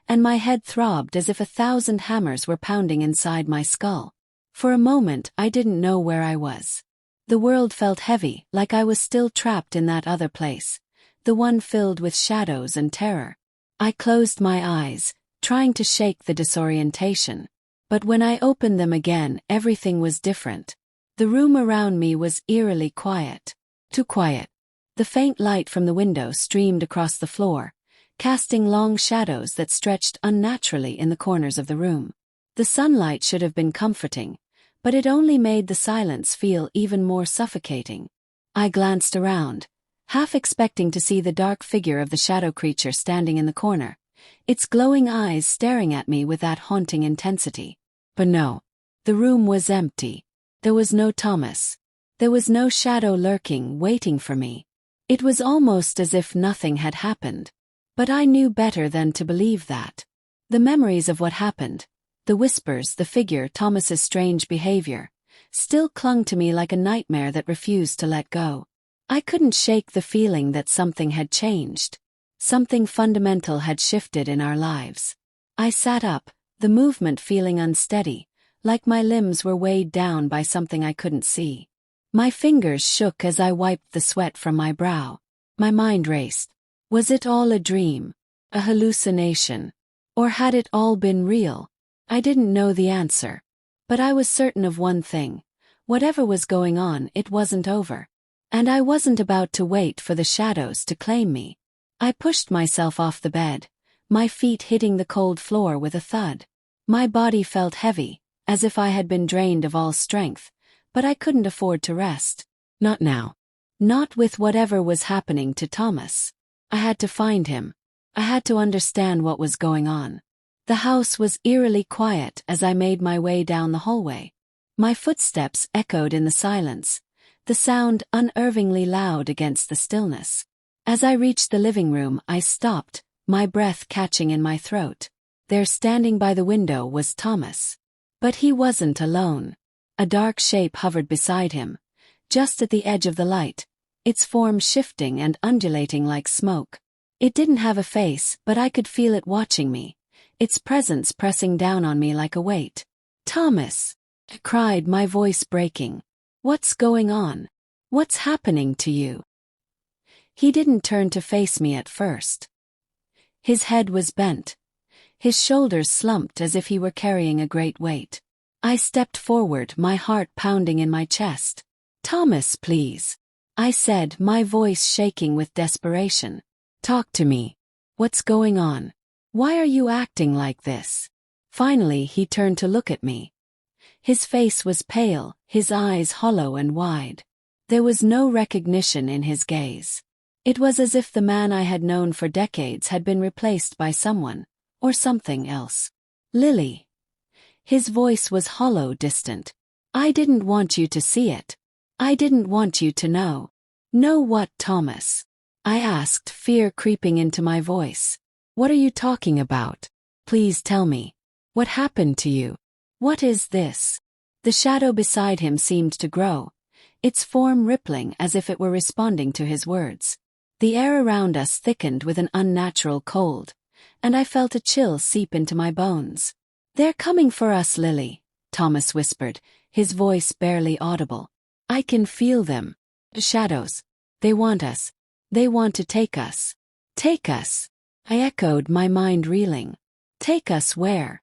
A: and my head throbbed as if 1,000 hammers were pounding inside my skull. For a moment I didn't know where I was. The world felt heavy, like I was still trapped in that other place, the one filled with shadows and terror. I closed my eyes, trying to shake the disorientation. But when I opened them again, everything was different. The room around me was eerily quiet. Too quiet. The faint light from the window streamed across the floor, casting long shadows that stretched unnaturally in the corners of the room. The sunlight should have been comforting, but it only made the silence feel even more suffocating. I glanced around, half expecting to see the dark figure of the shadow creature standing in the corner, its glowing eyes staring at me with that haunting intensity. But no. The room was empty. There was no Thomas. There was no shadow lurking, waiting for me. It was almost as if nothing had happened. But I knew better than to believe that. The memories of what happened, the whispers, the figure, Thomas's strange behavior, still clung to me like a nightmare that refused to let go. I couldn't shake the feeling that something had changed. Something fundamental had shifted in our lives. I sat up, the movement feeling unsteady, like my limbs were weighed down by something I couldn't see. My fingers shook as I wiped the sweat from my brow. My mind raced. Was it all a dream? A hallucination? Or had it all been real? I didn't know the answer. But I was certain of one thing. Whatever was going on, it wasn't over. And I wasn't about to wait for the shadows to claim me. I pushed myself off the bed, my feet hitting the cold floor with a thud. My body felt heavy, as if I had been drained of all strength, but I couldn't afford to rest. Not now. Not with whatever was happening to Thomas. I had to find him. I had to understand what was going on. The house was eerily quiet as I made my way down the hallway. My footsteps echoed in the silence, the sound unnervingly loud against the stillness. As I reached the living room, I stopped, my breath catching in my throat. There standing by the window was Thomas. But he wasn't alone. A dark shape hovered beside him, just at the edge of the light, its form shifting and undulating like smoke. It didn't have a face, but I could feel it watching me, its presence pressing down on me like a weight. "Thomas!" I cried, my voice breaking. "What's going on? What's happening to you?" He didn't turn to face me at first. His head was bent, his shoulders slumped as if he were carrying a great weight. I stepped forward, my heart pounding in my chest. "Thomas, please," I said, my voice shaking with desperation. "Talk to me. What's going on? Why are you acting like this?" Finally he turned to look at me. His face was pale, his eyes hollow and wide. There was no recognition in his gaze. It was as if the man I had known for decades had been replaced by someone, or something else. "Lily." His voice was hollow, distant. "I didn't want you to see it. I didn't want you to know." "Know what, Thomas?" I asked, fear creeping into my voice. "What are you talking about? Please tell me. What happened to you? What is this?" The shadow beside him seemed to grow, its form rippling as if it were responding to his words. The air around us thickened with an unnatural cold, and I felt a chill seep into my bones. "They're coming for us, Lily," Thomas whispered, his voice barely audible. "I can feel them. The shadows. They want us. They want to take us." "Take us?" I echoed, my mind reeling. "Take us where?"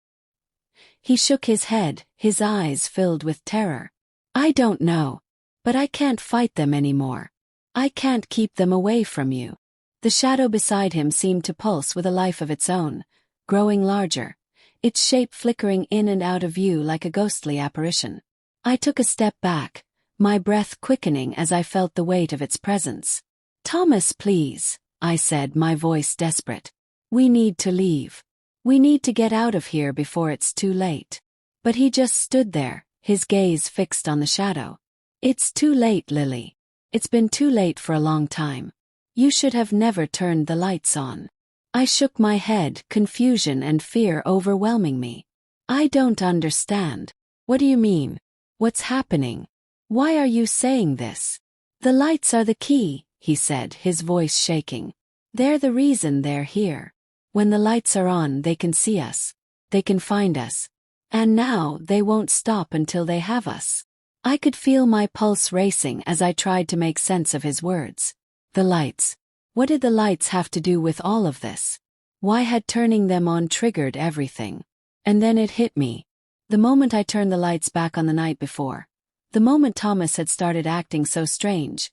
A: He shook his head, his eyes filled with terror. "I don't know. But I can't fight them anymore. I can't keep them away from you." The shadow beside him seemed to pulse with a life of its own, growing larger, its shape flickering in and out of view like a ghostly apparition. I took a step back, my breath quickening as I felt the weight of its presence. "Thomas, please," I said, my voice desperate. "We need to leave. We need to get out of here before it's too late." But he just stood there, his gaze fixed on the shadow. "It's too late, Lily. It's been too late for a long time. You should have never turned the lights on." I shook my head, confusion and fear overwhelming me. "I don't understand. What do you mean? What's happening? Why are you saying this?" "The lights are the key," he said, his voice shaking. "They're the reason they're here. When the lights are on, they can see us. They can find us. And now they won't stop until they have us." I could feel my pulse racing as I tried to make sense of his words. The lights. What did the lights have to do with all of this? Why had turning them on triggered everything? And then it hit me. The moment I turned the lights back on the night before. The moment Thomas had started acting so strange.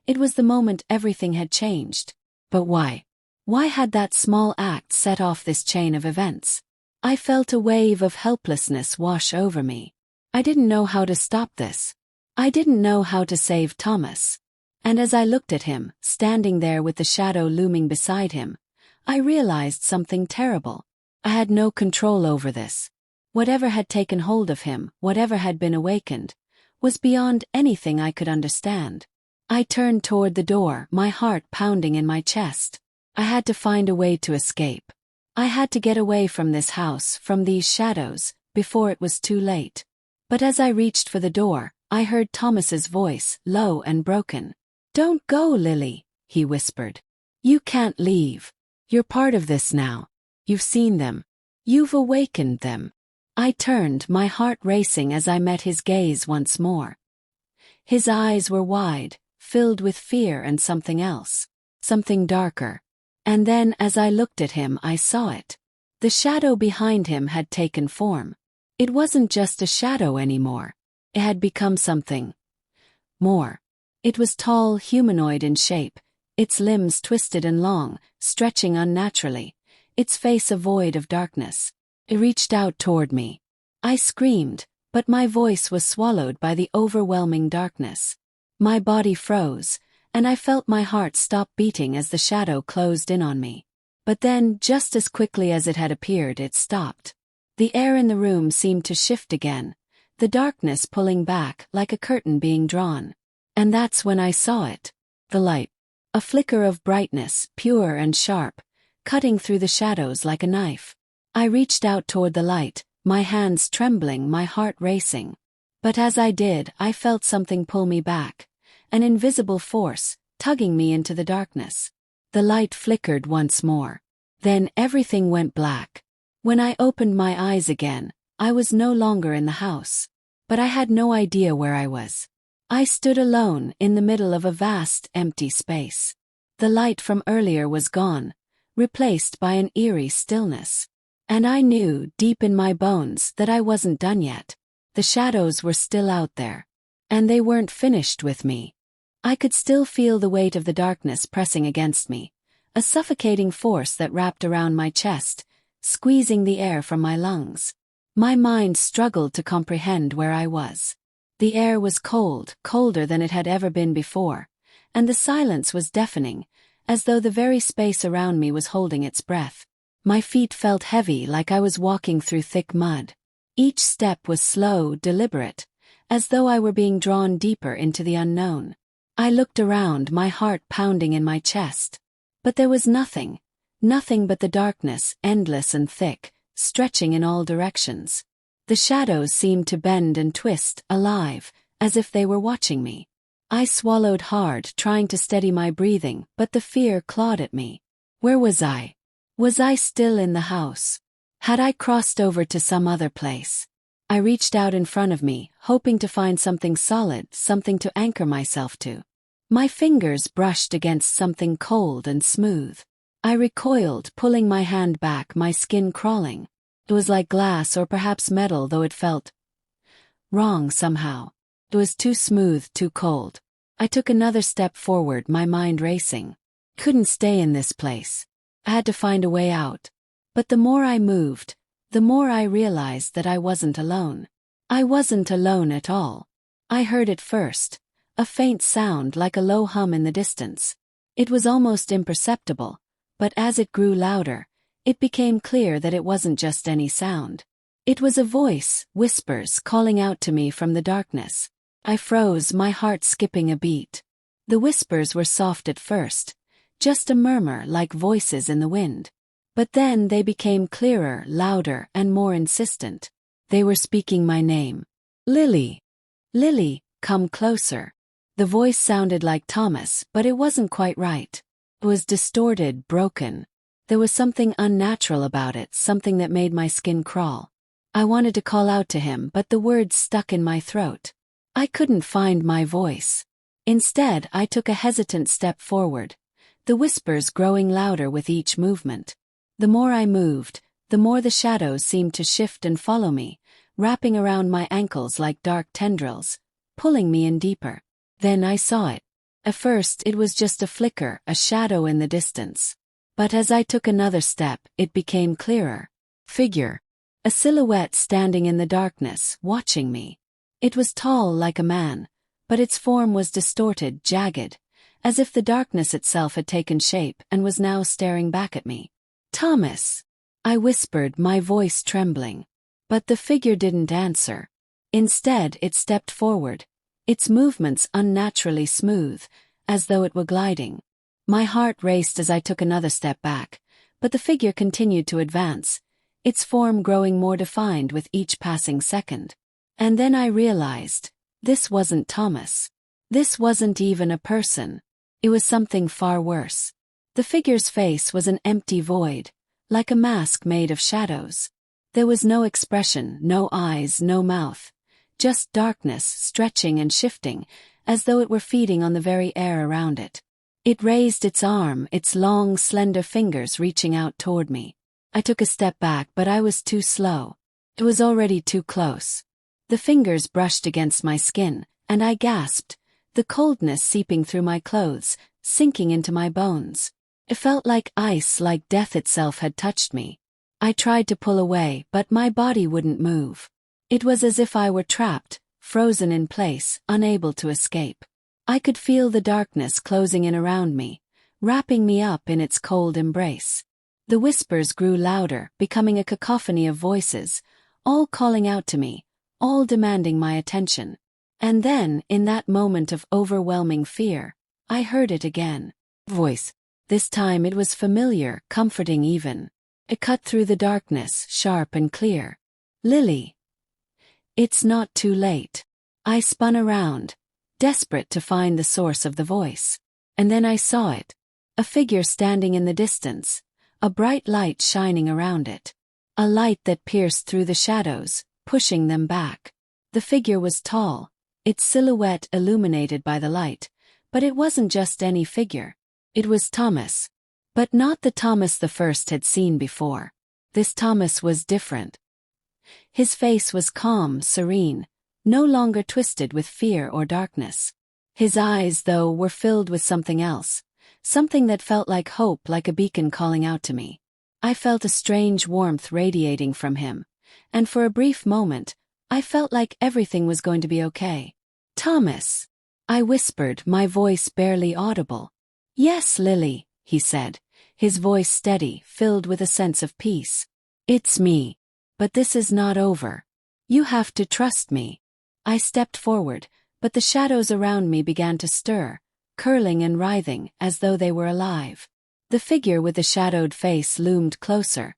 A: It was the moment everything had changed. But why? Why had that small act set off this chain of events? I felt a wave of helplessness wash over me. I didn't know how to stop this. I didn't know how to save Thomas. And as I looked at him, standing there with the shadow looming beside him, I realized something terrible. I had no control over this. Whatever had taken hold of him, whatever had been awakened, was beyond anything I could understand. I turned toward the door, my heart pounding in my chest. I had to find a way to escape. I had to get away from this house, from these shadows, before it was too late. But as I reached for the door, I heard Thomas's voice, low and broken. "Don't go, Lily," he whispered. "You can't leave. You're part of this now. You've seen them. You've awakened them." I turned, my heart racing as I met his gaze once more. His eyes were wide, filled with fear and something else. Something darker. And then, as I looked at him, I saw it. The shadow behind him had taken form. It wasn't just a shadow anymore. It had become something more. It was tall, humanoid in shape, its limbs twisted and long, stretching unnaturally, its face a void of darkness. It reached out toward me. I screamed, but my voice was swallowed by the overwhelming darkness. My body froze, and I felt my heart stop beating as the shadow closed in on me. But then, just as quickly as it had appeared, it stopped. The air in the room seemed to shift again, the darkness pulling back like a curtain being drawn. And that's when I saw it. The light. A flicker of brightness, pure and sharp, cutting through the shadows like a knife. I reached out toward the light, my hands trembling, my heart racing. But as I did, I felt something pull me back, an invisible force, tugging me into the darkness. The light flickered once more. Then everything went black. When I opened my eyes again, I was no longer in the house. But I had no idea where I was. I stood alone in the middle of a vast, empty space. The light from earlier was gone, replaced by an eerie stillness. And I knew, deep in my bones, that I wasn't done yet. The shadows were still out there. And they weren't finished with me. I could still feel the weight of the darkness pressing against me, a suffocating force that wrapped around my chest, squeezing the air from my lungs. My mind struggled to comprehend where I was. The air was cold, colder than it had ever been before, and the silence was deafening, as though the very space around me was holding its breath. My feet felt heavy, like I was walking through thick mud. Each step was slow, deliberate, as though I were being drawn deeper into the unknown. I looked around, my heart pounding in my chest. But there was nothing but the darkness, endless and thick, stretching in all directions. The shadows seemed to bend and twist, alive, as if they were watching me. I swallowed hard, trying to steady my breathing, but the fear clawed at me. Where was I? Was I still in the house? Had I crossed over to some other place? I reached out in front of me, hoping to find something solid, something to anchor myself to. My fingers brushed against something cold and smooth. I recoiled, pulling my hand back, my skin crawling. It was like glass or perhaps metal, though it felt wrong somehow. It was too smooth, too cold. I took another step forward, my mind racing. Couldn't stay in this place. I had to find a way out. But the more I moved, the more I realized that I wasn't alone. I wasn't alone at all. I heard it first, a faint sound like a low hum in the distance. It was almost imperceptible, but as it grew louder, it became clear that it wasn't just any sound. It was a voice, whispers calling out to me from the darkness. I froze, my heart skipping a beat. The whispers were soft at first, just a murmur like voices in the wind. But then they became clearer, louder, and more insistent. They were speaking my name. Lily. Lily, come closer. The voice sounded like Thomas, but it wasn't quite right. It was distorted, broken. There was something unnatural about it, something that made my skin crawl. I wanted to call out to him, but the words stuck in my throat. I couldn't find my voice. Instead, I took a hesitant step forward, the whispers growing louder with each movement. The more I moved, the more the shadows seemed to shift and follow me, wrapping around my ankles like dark tendrils, pulling me in deeper. Then I saw it. At first it was just a flicker, a shadow in the distance. But as I took another step, it became clearer. Figure. A silhouette standing in the darkness, watching me. It was tall like a man, but its form was distorted, jagged, as if the darkness itself had taken shape and was now staring back at me. Thomas! I whispered, my voice trembling. But the figure didn't answer. Instead, it stepped forward, its movements unnaturally smooth, as though it were gliding. My heart raced as I took another step back, but the figure continued to advance, its form growing more defined with each passing second. And then I realized, this wasn't Thomas. This wasn't even a person. It was something far worse. The figure's face was an empty void, like a mask made of shadows. There was no expression, no eyes, no mouth. Just darkness, stretching and shifting, as though it were feeding on the very air around it. It raised its arm, its long, slender fingers reaching out toward me. I took a step back, but I was too slow. It was already too close. The fingers brushed against my skin, and I gasped, the coldness seeping through my clothes, sinking into my bones. It felt like ice, like death itself had touched me. I tried to pull away, but my body wouldn't move. It was as if I were trapped, frozen in place, unable to escape. I could feel the darkness closing in around me, wrapping me up in its cold embrace. The whispers grew louder, becoming a cacophony of voices, all calling out to me, all demanding my attention. And then, in that moment of overwhelming fear, I heard it again. Voice. This time it was familiar, comforting even. It cut through the darkness, sharp and clear. Lily. It's not too late. I spun around, desperate to find the source of the voice. And then I saw it. A figure standing in the distance, a bright light shining around it. A light that pierced through the shadows, pushing them back. The figure was tall, its silhouette illuminated by the light, but it wasn't just any figure. It was Thomas. But not the Thomas the first had seen before. This Thomas was different. His face was calm, serene, no longer twisted with fear or darkness. His eyes, though, were filled with something else, something that felt like hope, like a beacon calling out to me. I felt a strange warmth radiating from him, and for a brief moment, I felt like everything was going to be okay. "Thomas," I whispered, my voice barely audible. "Yes, Lily," he said, his voice steady, filled with a sense of peace. "It's me. But this is not over. You have to trust me." I stepped forward, but the shadows around me began to stir, curling and writhing as though they were alive. The figure with the shadowed face loomed closer,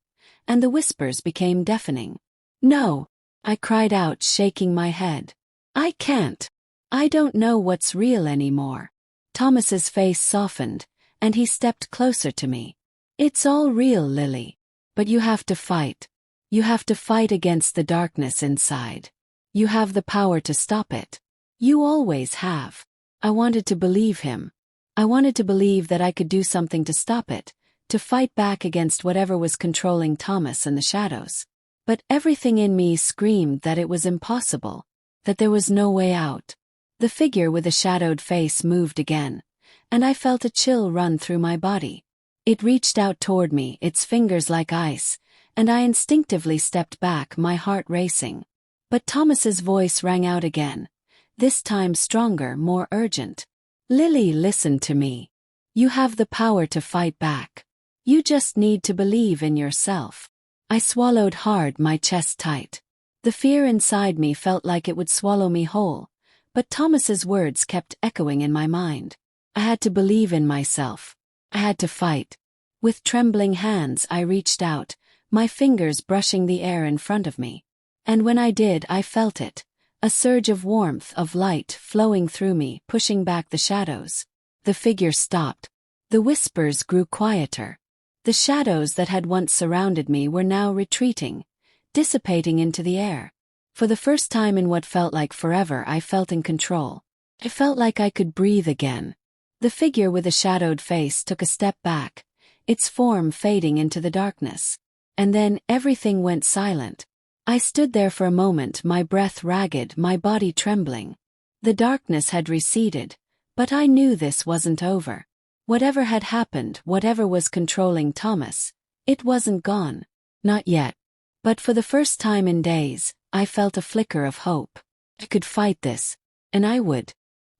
A: and the whispers became deafening. "No," I cried out, shaking my head. "I can't. I don't know what's real anymore." Thomas's face softened, and he stepped closer to me. "It's all real, Lily. But you have to fight. You have to fight against the darkness inside. You have the power to stop it. You always have." I wanted to believe him. I wanted to believe that I could do something to stop it, to fight back against whatever was controlling Thomas and the shadows. But everything in me screamed that it was impossible, that there was no way out. The figure with the shadowed face moved again, and I felt a chill run through my body. It reached out toward me, its fingers like ice, and I instinctively stepped back, my heart racing. But Thomas's voice rang out again, this time stronger, more urgent. "Lily, listen to me. You have the power to fight back. You just need to believe in yourself." I swallowed hard, my chest tight. The fear inside me felt like it would swallow me whole, but Thomas's words kept echoing in my mind. I had to believe in myself. I had to fight. With trembling hands I reached out, my fingers brushing the air in front of me. And when I did, I felt it. A surge of warmth, of light, flowing through me, pushing back the shadows. The figure stopped. The whispers grew quieter. The shadows that had once surrounded me were now retreating, dissipating into the air. For the first time in what felt like forever, I felt in control. I felt like I could breathe again. The figure with the shadowed face took a step back, its form fading into the darkness. And then everything went silent. I stood there for a moment, my breath ragged, my body trembling. The darkness had receded, but I knew this wasn't over. Whatever had happened, whatever was controlling Thomas, it wasn't gone. Not yet. But for the first time in days, I felt a flicker of hope. I could fight this, and I would.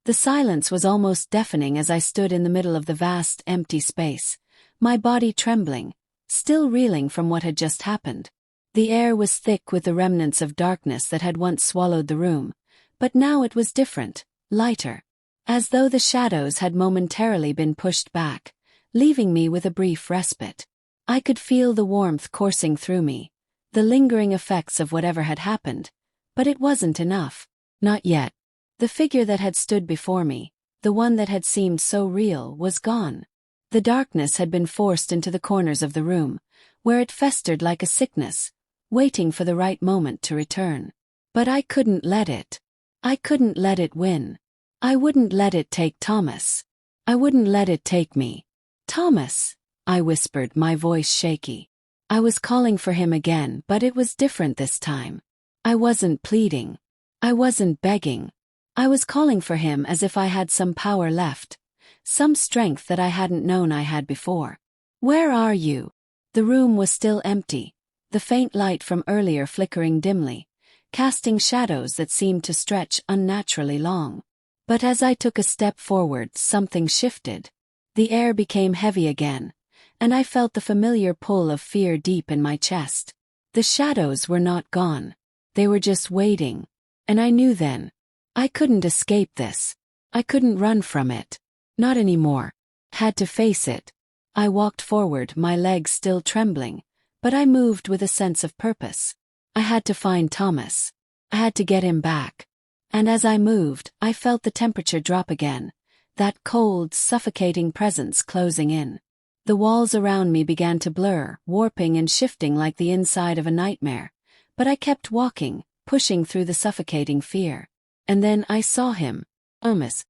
A: The silence was almost deafening as I stood in the middle of the vast, empty space, my body trembling, still reeling from what had just happened. The air was thick with the remnants of darkness that had once swallowed the room, but now it was different, lighter. As though the shadows had momentarily been pushed back, leaving me with a brief respite. I could feel the warmth coursing through me, the lingering effects of whatever had happened, but it wasn't enough. Not yet. The figure that had stood before me, the one that had seemed so real, was gone. The darkness had been forced into the corners of the room, where it festered like a sickness, waiting for the right moment to return. But I couldn't let it. I couldn't let it win. I wouldn't let it take Thomas. I wouldn't let it take me. "Thomas," I whispered, my voice shaky. I was calling for him again, but it was different this time. I wasn't pleading. I wasn't begging. I was calling for him as if I had some power left, some strength that I hadn't known I had before. "Where are you?" The room was still empty, the faint light from earlier flickering dimly, casting shadows that seemed to stretch unnaturally long. But as I took a step forward, something shifted. The air became heavy again, and I felt the familiar pull of fear deep in my chest. The shadows were not gone. They were just waiting. And I knew then. I couldn't escape this. I couldn't run from it. Not anymore. Had to face it. I walked forward, my legs still trembling, but I moved with a sense of purpose. I had to find Thomas. I had to get him back. And as I moved, I felt the temperature drop again, that cold, suffocating presence closing in. The walls around me began to blur, warping and shifting like the inside of a nightmare. But I kept walking, pushing through the suffocating fear. And then I saw him. Thomas.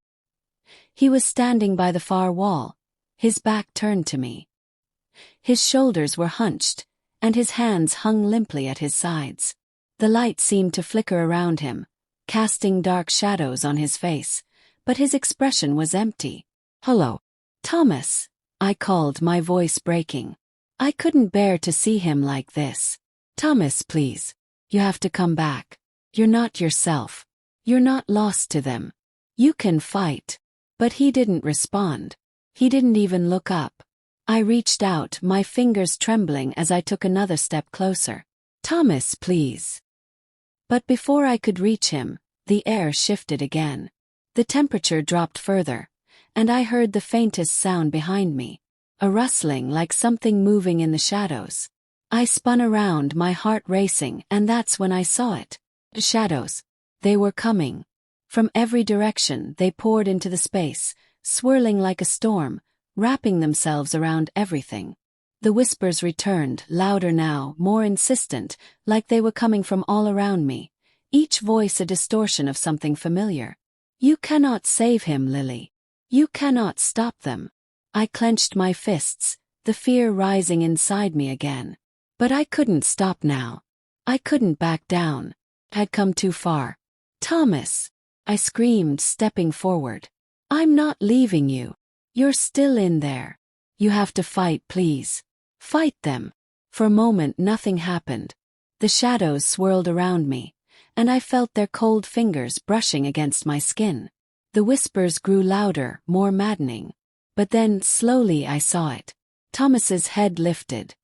A: He was standing by the far wall, his back turned to me. His shoulders were hunched, and his hands hung limply at his sides. The light seemed to flicker around him, casting dark shadows on his face, but his expression was empty. "Hello, Thomas," I called, my voice breaking. I couldn't bear to see him like this. "Thomas, please. You have to come back. You're not yourself. You're not lost to them. You can fight." But he didn't respond. He didn't even look up. I reached out, my fingers trembling as I took another step closer. "Thomas, please." But before I could reach him, the air shifted again. The temperature dropped further, and I heard the faintest sound behind me, a rustling like something moving in the shadows. I spun around, my heart racing, and that's when I saw it. The shadows. They were coming. From every direction they poured into the space, swirling like a storm, wrapping themselves around everything. The whispers returned, louder now, more insistent, like they were coming from all around me, each voice a distortion of something familiar. "You cannot save him, Lily. You cannot stop them." I clenched my fists, the fear rising inside me again. But I couldn't stop now. I couldn't back down. I had come too far. "Thomas," I screamed, stepping forward. "I'm not leaving you. You're still in there. You have to fight, please. Fight them." For a moment nothing happened. The shadows swirled around me, and I felt their cold fingers brushing against my skin. The whispers grew louder, more maddening. But then, slowly I saw it. Thomas's head lifted.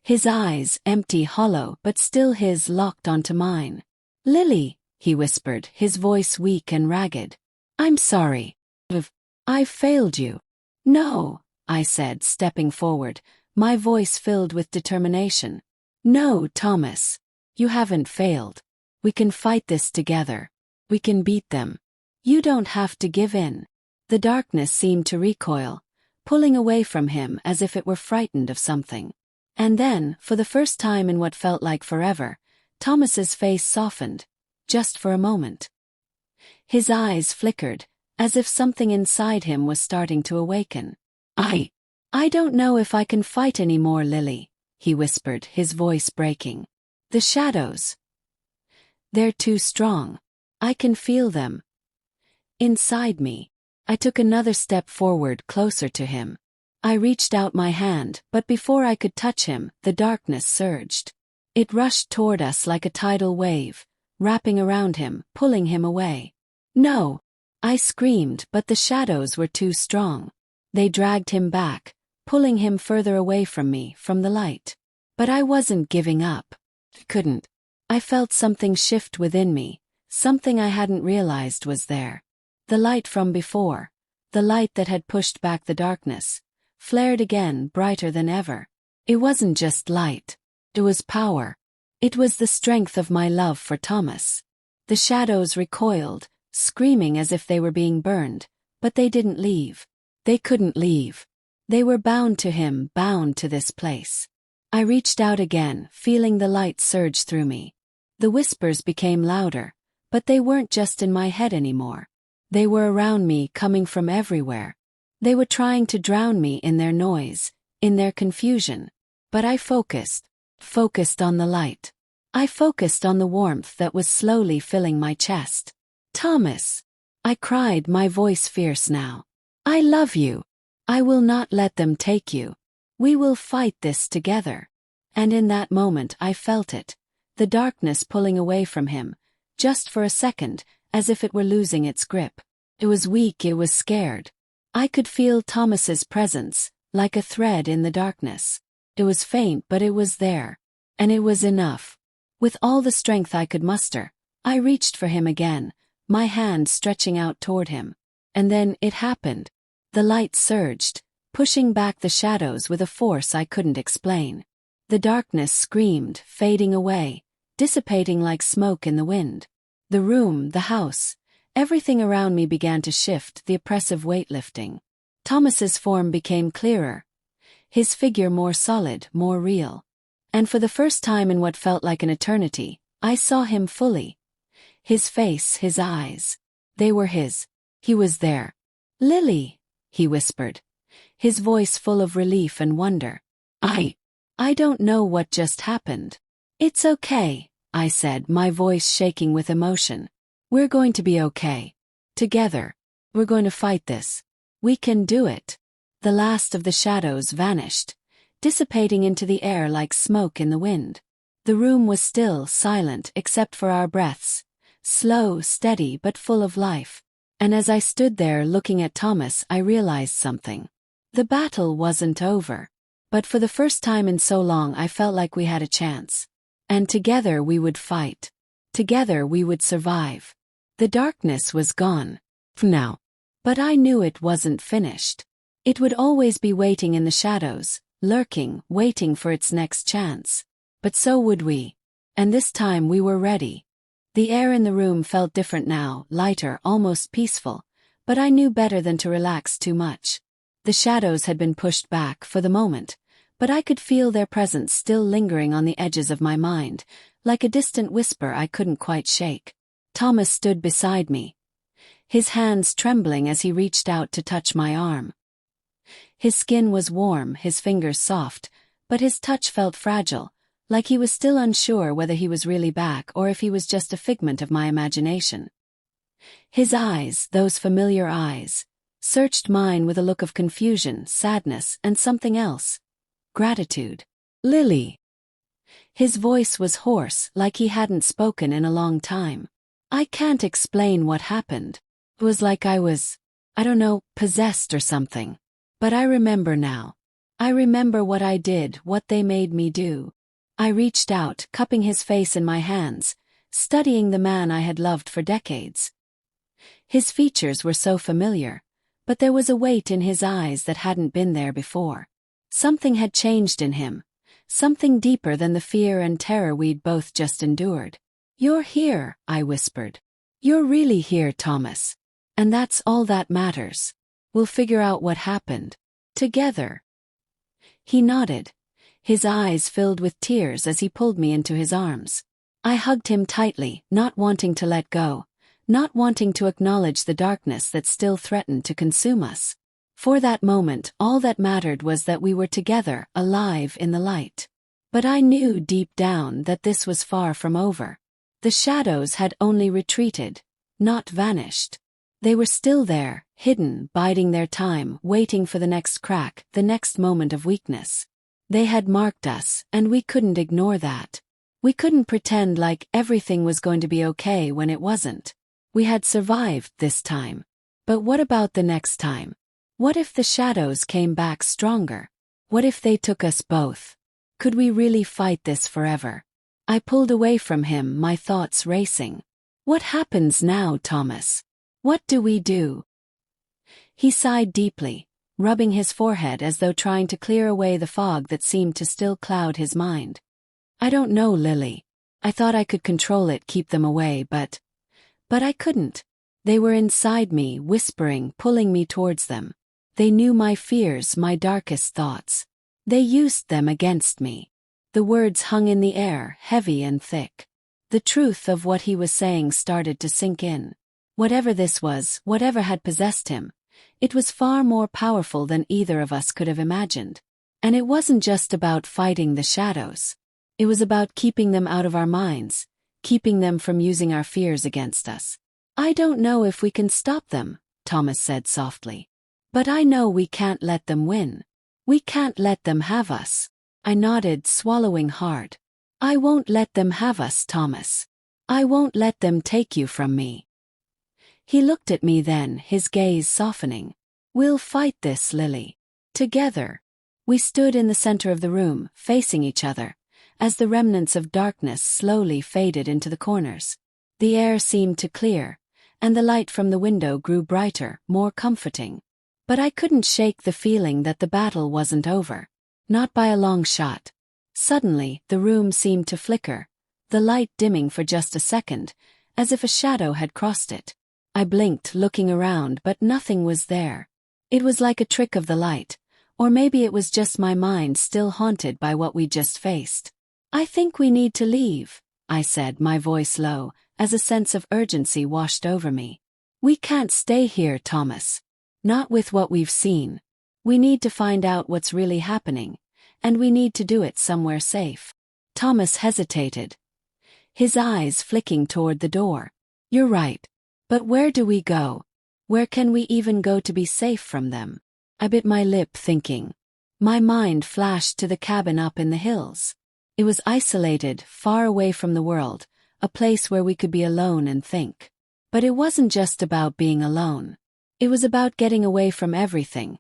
A: His eyes, empty, hollow, but still his, locked onto mine. "Lily," he whispered, his voice weak and ragged. "I'm sorry. I've failed you." "No," I said, stepping forward, my voice filled with determination. "No, Thomas. You haven't failed. We can fight this together. We can beat them. You don't have to give in." The darkness seemed to recoil, pulling away from him as if it were frightened of something. And then, for the first time in what felt like forever, Thomas's face softened, just for a moment. His eyes flickered, as if something inside him was starting to awaken. I don't know if I can fight anymore, Lily," he whispered, his voice breaking. "The shadows. They're too strong. I can feel them inside me." I took another step forward, closer to him. I reached out my hand, but before I could touch him, the darkness surged. It rushed toward us like a tidal wave, wrapping around him, pulling him away. "No!" I screamed, but the shadows were too strong. They dragged him back, pulling him further away from me, from the light. But I wasn't giving up. I couldn't. I felt something shift within me, something I hadn't realized was there. The light from before, the light that had pushed back the darkness, flared again, brighter than ever. It wasn't just light. It was power. It was the strength of my love for Thomas. The shadows recoiled, screaming as if they were being burned, but they didn't leave. They couldn't leave. They were bound to him, bound to this place. I reached out again, feeling the light surge through me. The whispers became louder, but they weren't just in my head anymore. They were around me, coming from everywhere. They were trying to drown me in their noise, in their confusion. But I focused on the light. I focused on the warmth that was slowly filling my chest. "Thomas," I cried, my voice fierce now. "I love you. I will not let them take you. We will fight this together." And in that moment I felt it, the darkness pulling away from him, just for a second, as if it were losing its grip. It was weak, it was scared. I could feel Thomas's presence, like a thread in the darkness. It was faint, but it was there. And it was enough. With all the strength I could muster, I reached for him again, my hand stretching out toward him. And then it happened. The light surged, pushing back the shadows with a force I couldn't explain. The darkness screamed, fading away, dissipating like smoke in the wind. The room, the house, everything around me began to shift, the oppressive weight lifting. Thomas's form became clearer, his figure more solid, more real. And for the first time in what felt like an eternity, I saw him fully. His face, his eyes. They were his. He was there. "Lily," he whispered, his voice full of relief and wonder. I don't know what just happened." "It's okay," I said, my voice shaking with emotion. "We're going to be okay. Together. We're going to fight this. We can do it." The last of the shadows vanished, dissipating into the air like smoke in the wind. The room was still, silent, except for our breaths, slow, steady, but full of life. And as I stood there looking at Thomas, I realized something. The battle wasn't over. But for the first time in so long, I felt like we had a chance. And together we would fight. Together we would survive. The darkness was gone. For now. But I knew it wasn't finished. It would always be waiting in the shadows, lurking, waiting for its next chance. But so would we. And this time we were ready. The air in the room felt different now, lighter, almost peaceful, but I knew better than to relax too much. The shadows had been pushed back for the moment, but I could feel their presence still lingering on the edges of my mind, like a distant whisper I couldn't quite shake. Thomas stood beside me, his hands trembling as he reached out to touch my arm. His skin was warm, his fingers soft, but his touch felt fragile, like he was still unsure whether he was really back or if he was just a figment of my imagination. His eyes, those familiar eyes, searched mine with a look of confusion, sadness, and something else. Gratitude. "Lily." His voice was hoarse, like he hadn't spoken in a long time. I can't explain what happened. It was like I was, I don't know, possessed or something. But I remember now. I remember what I did, what they made me do. I reached out, cupping his face in my hands, studying the man I had loved for decades. His features were so familiar, but there was a weight in his eyes that hadn't been there before. Something had changed in him, something deeper than the fear and terror we'd both just endured. "You're here," I whispered. "You're really here, Thomas. And that's all that matters. We'll figure out what happened. Together." He nodded, his eyes filled with tears as he pulled me into his arms. I hugged him tightly, not wanting to let go, not wanting to acknowledge the darkness that still threatened to consume us. For that moment, all that mattered was that we were together, alive in the light. But I knew deep down that this was far from over. The shadows had only retreated, not vanished. They were still there, hidden, biding their time, waiting for the next crack, the next moment of weakness. They had marked us, and we couldn't ignore that. We couldn't pretend like everything was going to be okay when it wasn't. We had survived this time. But what about the next time? What if the shadows came back stronger? What if they took us both? Could we really fight this forever? I pulled away from him, my thoughts racing. What happens now, Thomas? What do we do? He sighed deeply, rubbing his forehead as though trying to clear away the fog that seemed to still cloud his mind. "I don't know, Lily. I thought I could control it, keep them away, but I couldn't. They were inside me, whispering, pulling me towards them. They knew my fears, my darkest thoughts. They used them against me." The words hung in the air, heavy and thick. The truth of what he was saying started to sink in. Whatever this was, whatever had possessed him, it was far more powerful than either of us could have imagined. And it wasn't just about fighting the shadows. It was about keeping them out of our minds, keeping them from using our fears against us. "I don't know if we can stop them," Thomas said softly. "But I know we can't let them win. We can't let them have us." I nodded, swallowing hard. "I won't let them have us, Thomas. I won't let them take you from me." He looked at me then, his gaze softening. "We'll fight this, Lily. Together." We stood in the center of the room, facing each other, as the remnants of darkness slowly faded into the corners. The air seemed to clear, and the light from the window grew brighter, more comforting. But I couldn't shake the feeling that the battle wasn't over. Not by a long shot. Suddenly, the room seemed to flicker, the light dimming for just a second, as if a shadow had crossed it. I blinked, looking around, but nothing was there. It was like a trick of the light, or maybe it was just my mind still haunted by what we just faced. "I think we need to leave," I said, my voice low, as a sense of urgency washed over me. "We can't stay here, Thomas. Not with what we've seen. We need to find out what's really happening, and we need to do it somewhere safe." Thomas hesitated, his eyes flicking toward the door. "You're right. But where do we go? Where can we even go to be safe from them?" I bit my lip, thinking. My mind flashed to the cabin up in the hills. It was isolated, far away from the world, a place where we could be alone and think. But it wasn't just about being alone. It was about getting away from everything.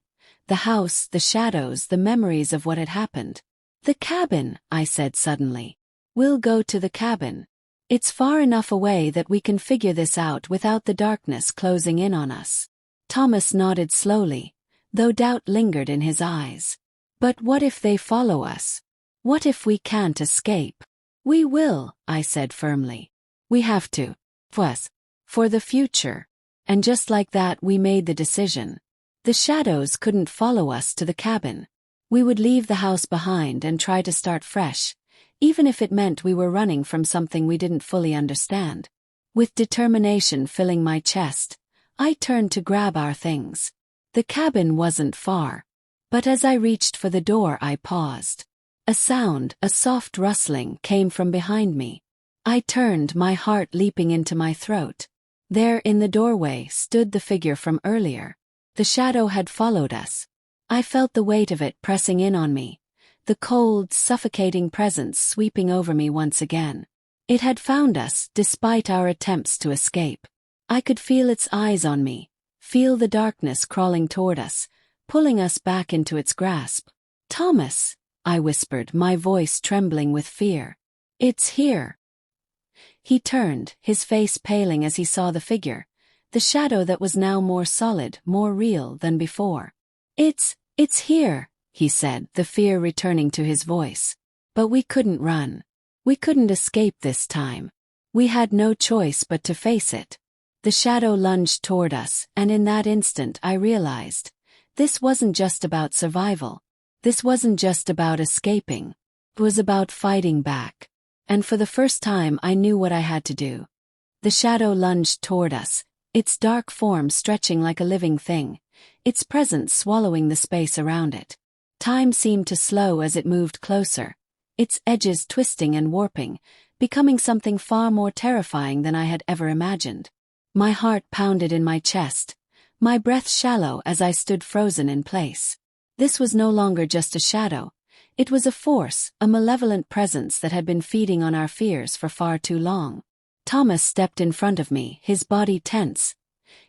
A: The house, the shadows, the memories of what had happened. "The cabin," I said suddenly. "We'll go to the cabin. It's far enough away that we can figure this out without the darkness closing in on us." Thomas nodded slowly, though doubt lingered in his eyes. "But what if they follow us? What if we can't escape?" "We will," I said firmly. "We have to. For the future." And just like that, we made the decision. The shadows couldn't follow us to the cabin. We would leave the house behind and try to start fresh, even if it meant we were running from something we didn't fully understand. With determination filling my chest, I turned to grab our things. The cabin wasn't far. But as I reached for the door, I paused. A sound, a soft rustling, came from behind me. I turned, my heart leaping into my throat. There in the doorway stood the figure from earlier. The shadow had followed us. I felt the weight of it pressing in on me, the cold, suffocating presence sweeping over me once again. It had found us, despite our attempts to escape. I could feel its eyes on me, feel the darkness crawling toward us, pulling us back into its grasp. "Thomas," I whispered, my voice trembling with fear. "It's here." He turned, his face paling as he saw the figure, the shadow that was now more solid, more real than before. It's here," he said, the fear returning to his voice. But we couldn't run. We couldn't escape this time. We had no choice but to face it. The shadow lunged toward us, and in that instant I realized, this wasn't just about survival. This wasn't just about escaping. It was about fighting back. And for the first time I knew what I had to do. The shadow lunged toward us, its dark form stretching like a living thing, its presence swallowing the space around it. Time seemed to slow as it moved closer, its edges twisting and warping, becoming something far more terrifying than I had ever imagined. My heart pounded in my chest, my breath shallow as I stood frozen in place. This was no longer just a shadow. It was a force, a malevolent presence that had been feeding on our fears for far too long. Thomas stepped in front of me, his body tense,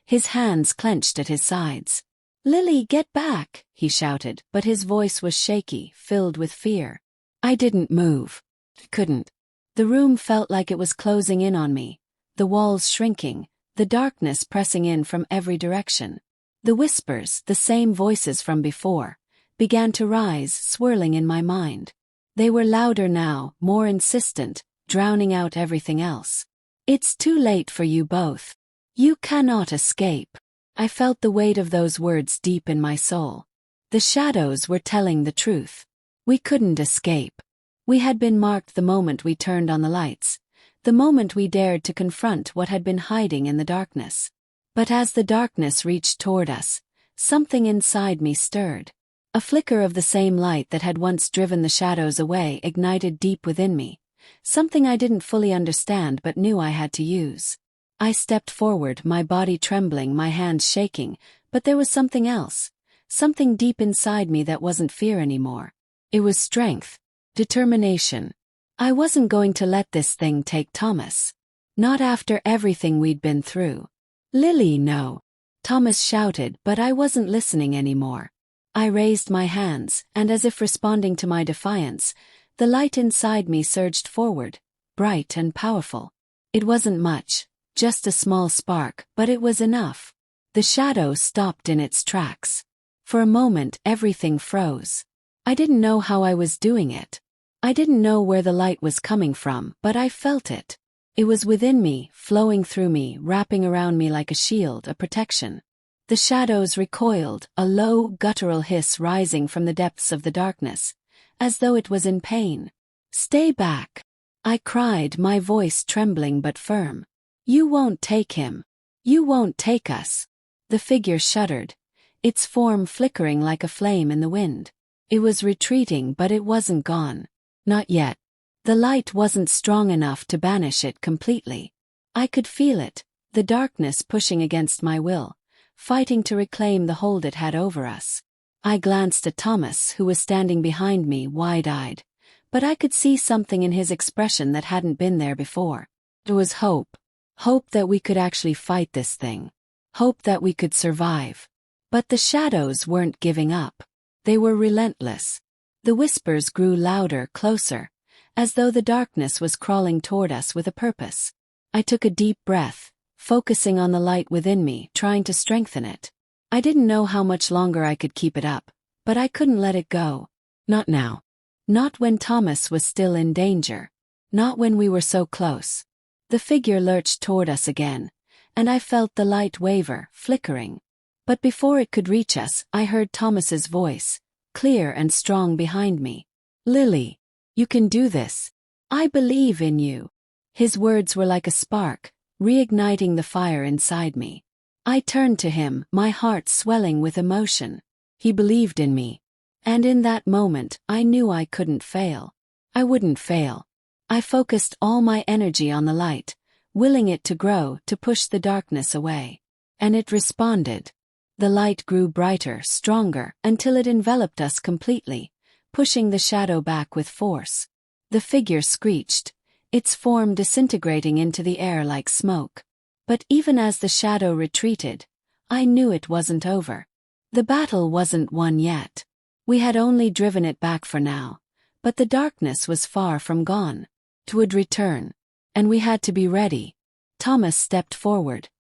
A: his hands clenched at his sides. "Lily, get back," he shouted, but his voice was shaky, filled with fear. I didn't move. Couldn't. The room felt like it was closing in on me, the walls shrinking, the darkness pressing in from every direction. The whispers, the same voices from before, began to rise, swirling in my mind. They were louder now, more insistent, drowning out everything else. "It's too late for you both. You cannot escape." I felt the weight of those words deep in my soul. The shadows were telling the truth. We couldn't escape. We had been marked the moment we turned on the lights, the moment we dared to confront what had been hiding in the darkness. But as the darkness reached toward us, something inside me stirred. A flicker of the same light that had once driven the shadows away ignited deep within me, something I didn't fully understand but knew I had to use. I stepped forward, my body trembling, my hands shaking, but there was something else, something deep inside me that wasn't fear anymore. It was strength, determination. I wasn't going to let this thing take Thomas. Not after everything we'd been through. "Lily, no," Thomas shouted, but I wasn't listening anymore. I raised my hands, and as if responding to my defiance, the light inside me surged forward, bright and powerful. It wasn't much, just a small spark, but it was enough. The shadow stopped in its tracks. For a moment everything froze. I didn't know how I was doing it. I didn't know where the light was coming from, but I felt it. It was within me, flowing through me, wrapping around me like a shield, a protection. The shadows recoiled, a low, guttural hiss rising from the depths of the darkness, as though it was in pain. "Stay back!" I cried, my voice trembling but firm. "You won't take him. You won't take us." The figure shuddered, its form flickering like a flame in the wind. It was retreating, but it wasn't gone. Not yet. The light wasn't strong enough to banish it completely. I could feel it, the darkness pushing against my will, fighting to reclaim the hold it had over us. I glanced at Thomas, who was standing behind me, wide-eyed, but I could see something in his expression that hadn't been there before. It was hope. Hope that we could actually fight this thing. Hope that we could survive. But the shadows weren't giving up. They were relentless. The whispers grew louder, closer, as though the darkness was crawling toward us with a purpose. I took a deep breath, focusing on the light within me, trying to strengthen it. I didn't know how much longer I could keep it up, but I couldn't let it go. Not now. Not when Thomas was still in danger. Not when we were so close. The figure lurched toward us again, and I felt the light waver, flickering. But before it could reach us, I heard Thomas's voice, clear and strong behind me. "Lily, you can do this. I believe in you." His words were like a spark, reigniting the fire inside me. I turned to him, my heart swelling with emotion. He believed in me. And in that moment, I knew I couldn't fail. I wouldn't fail. I focused all my energy on the light, willing it to grow, to push the darkness away. And it responded. The light grew brighter, stronger, until it enveloped us completely, pushing the shadow back with force. The figure screeched, its form disintegrating into the air like smoke. But even as the shadow retreated, I knew it wasn't over. The battle wasn't won yet. We had only driven it back for now, but the darkness was far from gone. It would return, and we had to be ready. Thomas stepped forward,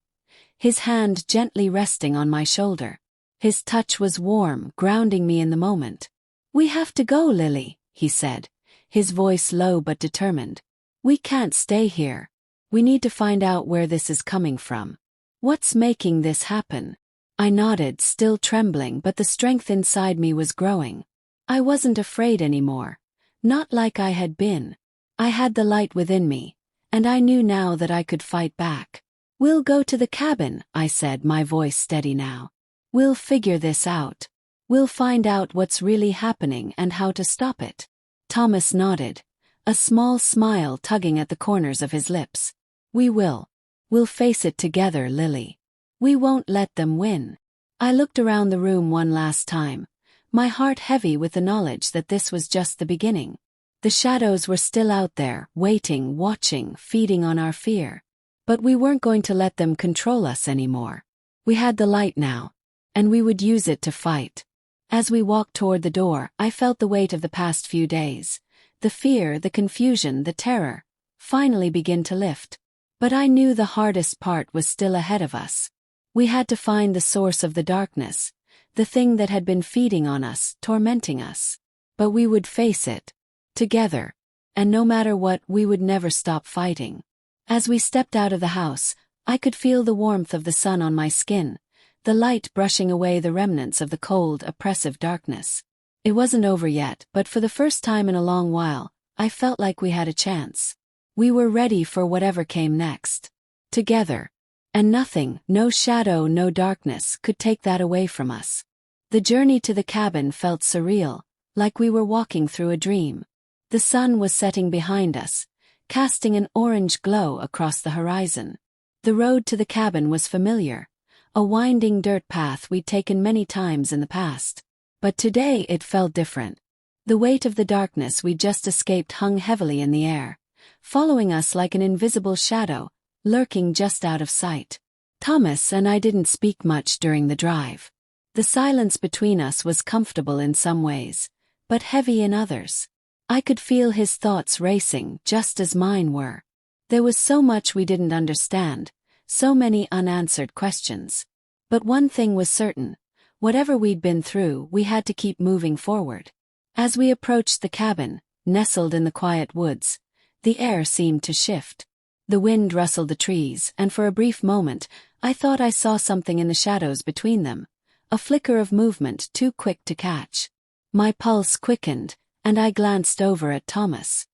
A: his hand gently resting on my shoulder. His touch was warm, grounding me in the moment. "We have to go, Lily," he said, his voice low but determined. "We can't stay here. We need to find out where this is coming from. What's making this happen?" I nodded, still trembling, but the strength inside me was growing. I wasn't afraid anymore. Not like I had been. I had the light within me, and I knew now that I could fight back. "We'll go to the cabin," I said, my voice steady now. "We'll figure this out. We'll find out what's really happening and how to stop it." Thomas nodded, a small smile tugging at the corners of his lips. "We will. We'll face it together, Lily. We won't let them win." I looked around the room one last time, my heart heavy with the knowledge that this was just the beginning. The shadows were still out there, waiting, watching, feeding on our fear. But we weren't going to let them control us anymore. We had the light now, and we would use it to fight. As we walked toward the door, I felt the weight of the past few days, the fear, the confusion, the terror, finally begin to lift. But I knew the hardest part was still ahead of us. We had to find the source of the darkness, the thing that had been feeding on us, tormenting us. But we would face it. Together. And no matter what, we would never stop fighting. As we stepped out of the house, I could feel the warmth of the sun on my skin, the light brushing away the remnants of the cold, oppressive darkness. It wasn't over yet, but for the first time in a long while, I felt like we had a chance. We were ready for whatever came next. Together. And nothing, no shadow, no darkness, could take that away from us. The journey to the cabin felt surreal, like we were walking through a dream. The sun was setting behind us, casting an orange glow across the horizon. The road to the cabin was familiar, a winding dirt path we'd taken many times in the past. But today it felt different. The weight of the darkness we'd just escaped hung heavily in the air, following us like an invisible shadow, lurking just out of sight. Thomas and I didn't speak much during the drive. The silence between us was comfortable in some ways, but heavy in others. I could feel his thoughts racing, just as mine were. There was so much we didn't understand, so many unanswered questions. But one thing was certain, whatever we'd been through, we had to keep moving forward. As we approached the cabin, nestled in the quiet woods, the air seemed to shift. The wind rustled the trees, and for a brief moment, I thought I saw something in the shadows between them, a flicker of movement too quick to catch. My pulse quickened, and I glanced over at Thomas.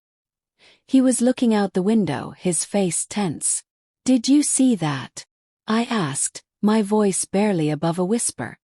A: He was looking out the window, his face tense. "Did you see that?" I asked, my voice barely above a whisper.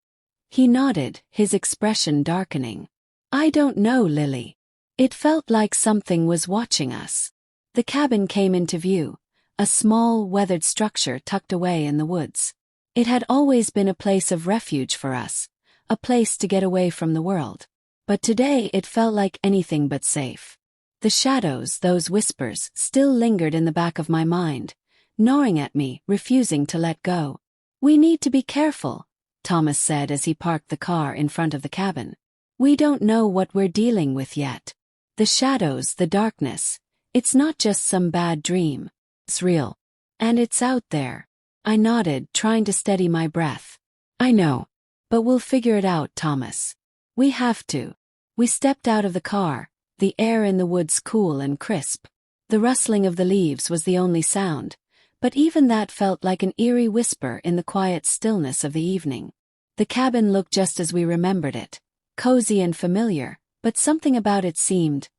A: He nodded, his expression darkening. "I don't know, Lily. It felt like something was watching us." The cabin came into view, a small, weathered structure tucked away in the woods. It had always been a place of refuge for us, a place to get away from the world. But today it felt like anything but safe. The shadows, those whispers, still lingered in the back of my mind, gnawing at me, refusing to let go. "We need to be careful," Thomas said as he parked the car in front of the cabin. "We don't know what we're dealing with yet. The shadows, the darkness, it's not just some bad dream. It's real. And it's out there." I nodded, trying to steady my breath. "I know. But we'll figure it out, Thomas. We have to." We stepped out of the car, the air in the woods cool and crisp. The rustling of the leaves was the only sound, but even that felt like an eerie whisper in the quiet stillness of the evening. The cabin looked just as we remembered it, cozy and familiar, but something about it seemed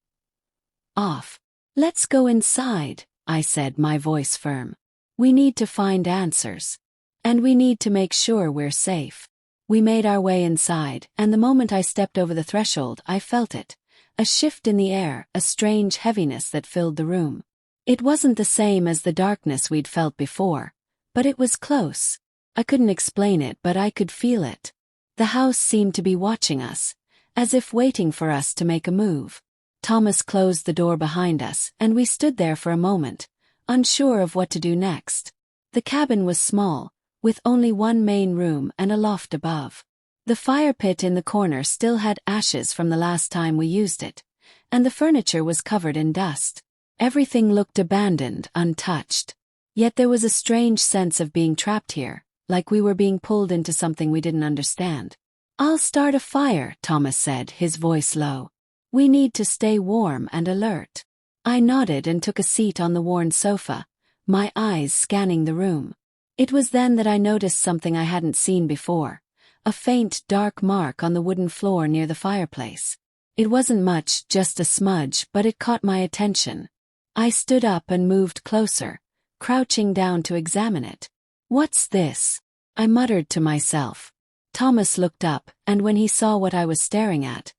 A: off. "Let's go inside," I said, my voice firm. "We need to find answers. And we need to make sure we're safe." We made our way inside, and the moment I stepped over the threshold, I felt it. A shift in the air, a strange heaviness that filled the room. It wasn't the same as the darkness we'd felt before, but it was close. I couldn't explain it, but I could feel it. The house seemed to be watching us, as if waiting for us to make a move. Thomas closed the door behind us, and we stood there for a moment, unsure of what to do next. The cabin was small, with only one main room and a loft above. The fire pit in the corner still had ashes from the last time we used it, and the furniture was covered in dust. Everything looked abandoned, untouched. Yet there was a strange sense of being trapped here, like we were being pulled into something we didn't understand. "I'll start a fire," Thomas said, his voice low. "We need to stay warm and alert." I nodded and took a seat on the worn sofa, my eyes scanning the room. It was then that I noticed something I hadn't seen before, a faint, dark mark on the wooden floor near the fireplace. It wasn't much, just a smudge, but it caught my attention. I stood up and moved closer, crouching down to examine it. "What's this?" I muttered to myself. Thomas looked up, and when he saw what I was staring at,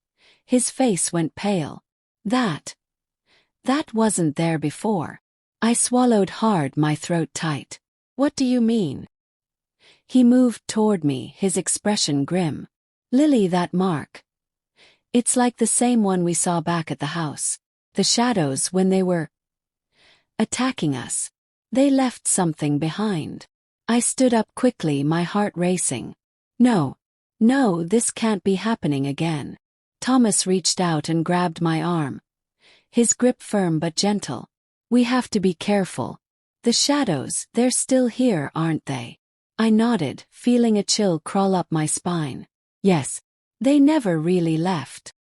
A: his face went pale. That wasn't there before. I swallowed hard, my throat tight. "What do you mean?" He moved toward me, his expression grim. "Lily, that mark. It's like the same one we saw back at the house. The shadows when they were attacking us. They left something behind." I stood up quickly, my heart racing. No, this can't be happening again." Thomas reached out and grabbed my arm. His grip firm but gentle. "We have to be careful. The shadows, they're still here, aren't they?" I nodded, feeling a chill crawl up my spine. "Yes. They never really left."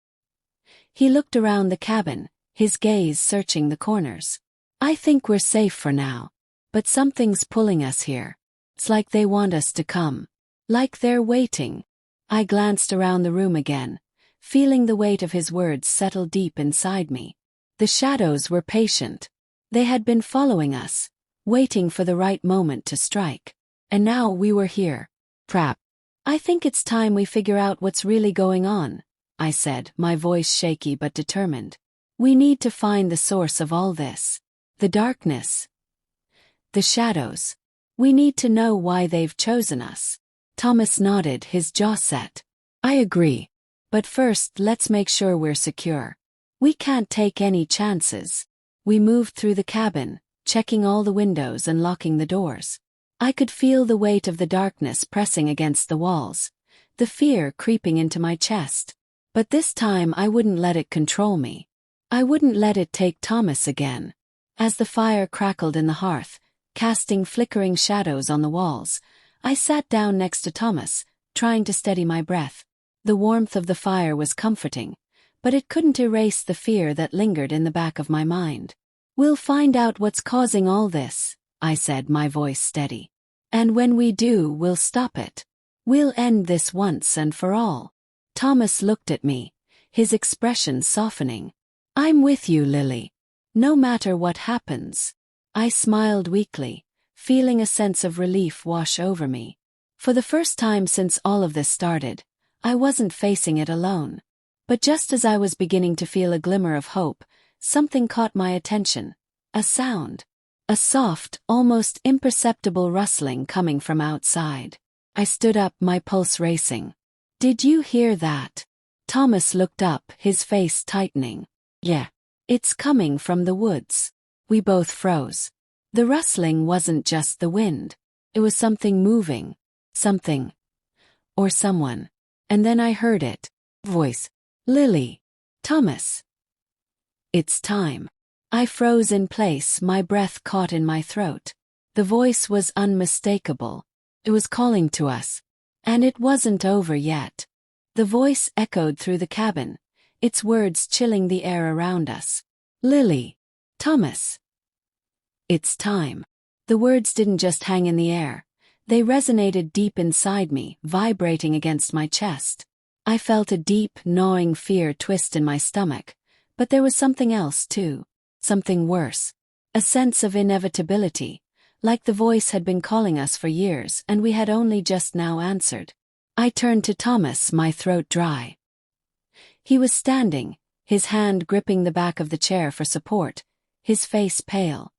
A: He looked around the cabin, his gaze searching the corners. "I think we're safe for now. But something's pulling us here. It's like they want us to come. Like they're waiting." I glanced around the room again, feeling the weight of his words settle deep inside me. The shadows were patient. They had been following us, waiting for the right moment to strike. And now we were here. Trapped. "I think it's time we figure out what's really going on," I said, my voice shaky but determined. "We need to find the source of all this. The darkness. The shadows. We need to know why they've chosen us." Thomas nodded, his jaw set. "I agree. But first, let's make sure we're secure. We can't take any chances." We moved through the cabin, checking all the windows and locking the doors. I could feel the weight of the darkness pressing against the walls, the fear creeping into my chest. But this time I wouldn't let it control me. I wouldn't let it take Thomas again. As the fire crackled in the hearth, casting flickering shadows on the walls, I sat down next to Thomas, trying to steady my breath. The warmth of the fire was comforting, but it couldn't erase the fear that lingered in the back of my mind. We'll find out what's causing all this, I said, my voice steady. And when we do, we'll stop it. We'll end this once and for all. Thomas looked at me, his expression softening. I'm with you, Lily. No matter what happens. I smiled weakly, feeling a sense of relief wash over me. For the first time since all of this started, I wasn't facing it alone. But just as I was beginning to feel a glimmer of hope, something caught my attention. A sound. A soft, almost imperceptible rustling coming from outside. I stood up, my pulse racing. Did you hear that? Thomas looked up, his face tightening. Yeah. It's coming from the woods. We both froze. The rustling wasn't just the wind. It was something moving. Something. Or someone. And then I heard it. Voice. Lily. Thomas. It's time. I froze in place, my breath caught in my throat. The voice was unmistakable. It was calling to us. And it wasn't over yet. The voice echoed through the cabin, its words chilling the air around us. Lily. Thomas. It's time. The words didn't just hang in the air. They resonated deep inside me, vibrating against my chest. I felt a deep, gnawing fear twist in my stomach. But there was something else too. Something worse. A sense of inevitability. Like the voice had been calling us for years and we had only just now answered. I turned to Thomas, my throat dry. He was standing, his hand gripping the back of the chair for support, his face pale.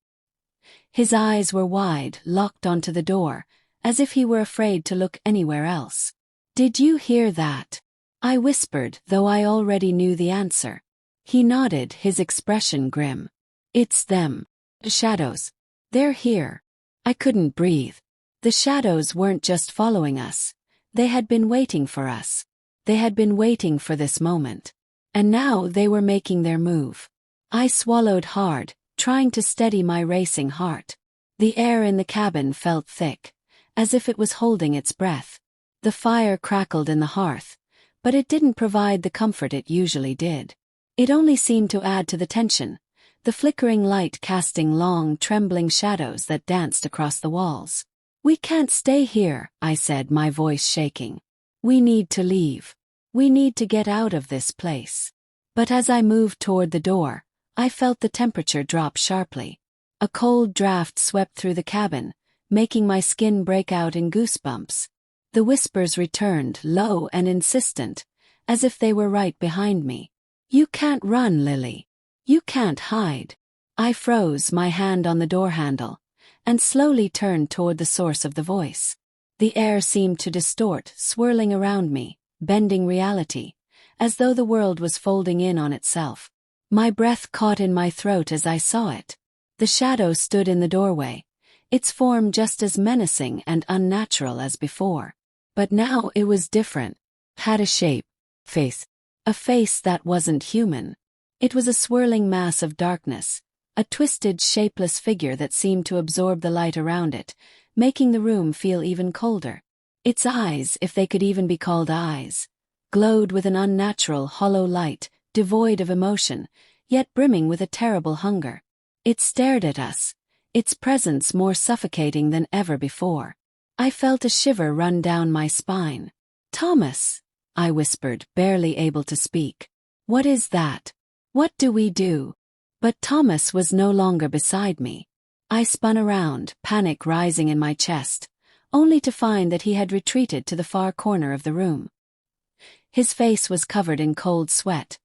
A: His eyes were wide, locked onto the door, as if he were afraid to look anywhere else. Did you hear that? I whispered, though I already knew the answer. He nodded, his expression grim. It's them. The shadows. They're here. I couldn't breathe. The shadows weren't just following us. They had been waiting for us. They had been waiting for this moment. And now they were making their move. I swallowed hard, trying to steady my racing heart. The air in the cabin felt thick, as if it was holding its breath. The fire crackled in the hearth, but it didn't provide the comfort it usually did. It only seemed to add to the tension, the flickering light casting long, trembling shadows that danced across the walls. We can't stay here, I said, my voice shaking. We need to leave. We need to get out of this place. But as I moved toward the door, I felt the temperature drop sharply. A cold draft swept through the cabin, making my skin break out in goosebumps. The whispers returned, low and insistent, as if they were right behind me. You can't run, Lily. You can't hide. I froze, my hand on the door handle, and slowly turned toward the source of the voice. The air seemed to distort, swirling around me, bending reality, as though the world was folding in on itself. My breath caught in my throat as I saw it. The shadow stood in the doorway, its form just as menacing and unnatural as before. But now it was different. Had a shape. Face. A face that wasn't human. It was a swirling mass of darkness, a twisted, shapeless figure that seemed to absorb the light around it, making the room feel even colder. Its eyes, if they could even be called eyes, glowed with an unnatural, hollow light, devoid of emotion, yet brimming with a terrible hunger. It stared at us, its presence more suffocating than ever before. I felt a shiver run down my spine. Thomas, I whispered, barely able to speak. What is that? What do we do? But Thomas was no longer beside me. I spun around, panic rising in my chest, only to find that he had retreated to the far corner of the room. His face was covered in cold sweat,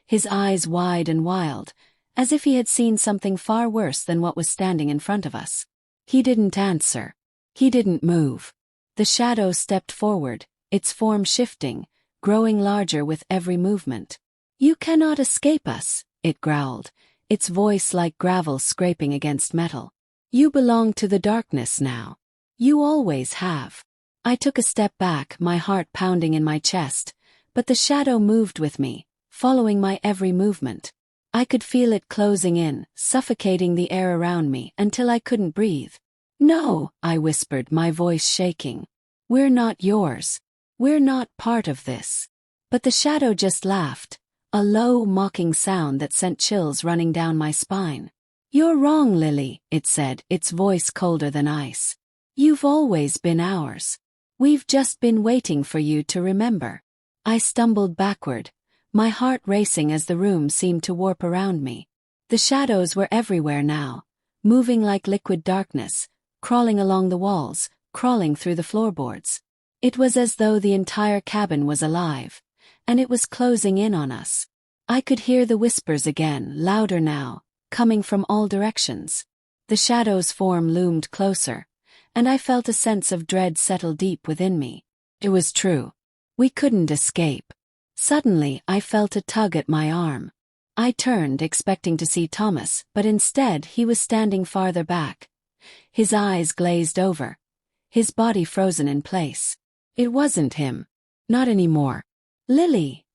A: his eyes wide and wild, as if he had seen something far worse than what was standing in front of us. He didn't answer. He didn't move. The shadow stepped forward, its form shifting, growing larger with every movement. You cannot escape us, it growled, its voice like gravel scraping against metal. You belong to the darkness now. You always have. I took a step back, my heart pounding in my chest, but the shadow moved with me, following my every movement. I could feel it closing in, suffocating the air around me until I couldn't breathe. No, I whispered, my voice shaking. We're not yours. We're not part of this. But the shadow just laughed, a low, mocking sound that sent chills running down my spine. "You're wrong, Lily," it said, its voice colder than ice. "You've always been ours. We've just been waiting for you to remember." I stumbled backward, my heart racing as the room seemed to warp around me. The shadows were everywhere now, moving like liquid darkness, crawling along the walls, crawling through the floorboards. It was as though the entire cabin was alive, and it was closing in on us. I could hear the whispers again, louder now, coming from all directions. The shadow's form loomed closer, and I felt a sense of dread settle deep within me. It was true. We couldn't escape. Suddenly, I felt a tug at my arm. I turned, expecting to see Thomas, but instead he was standing farther back. His eyes glazed over, his body frozen in place. It wasn't him. Not anymore. "Lily,"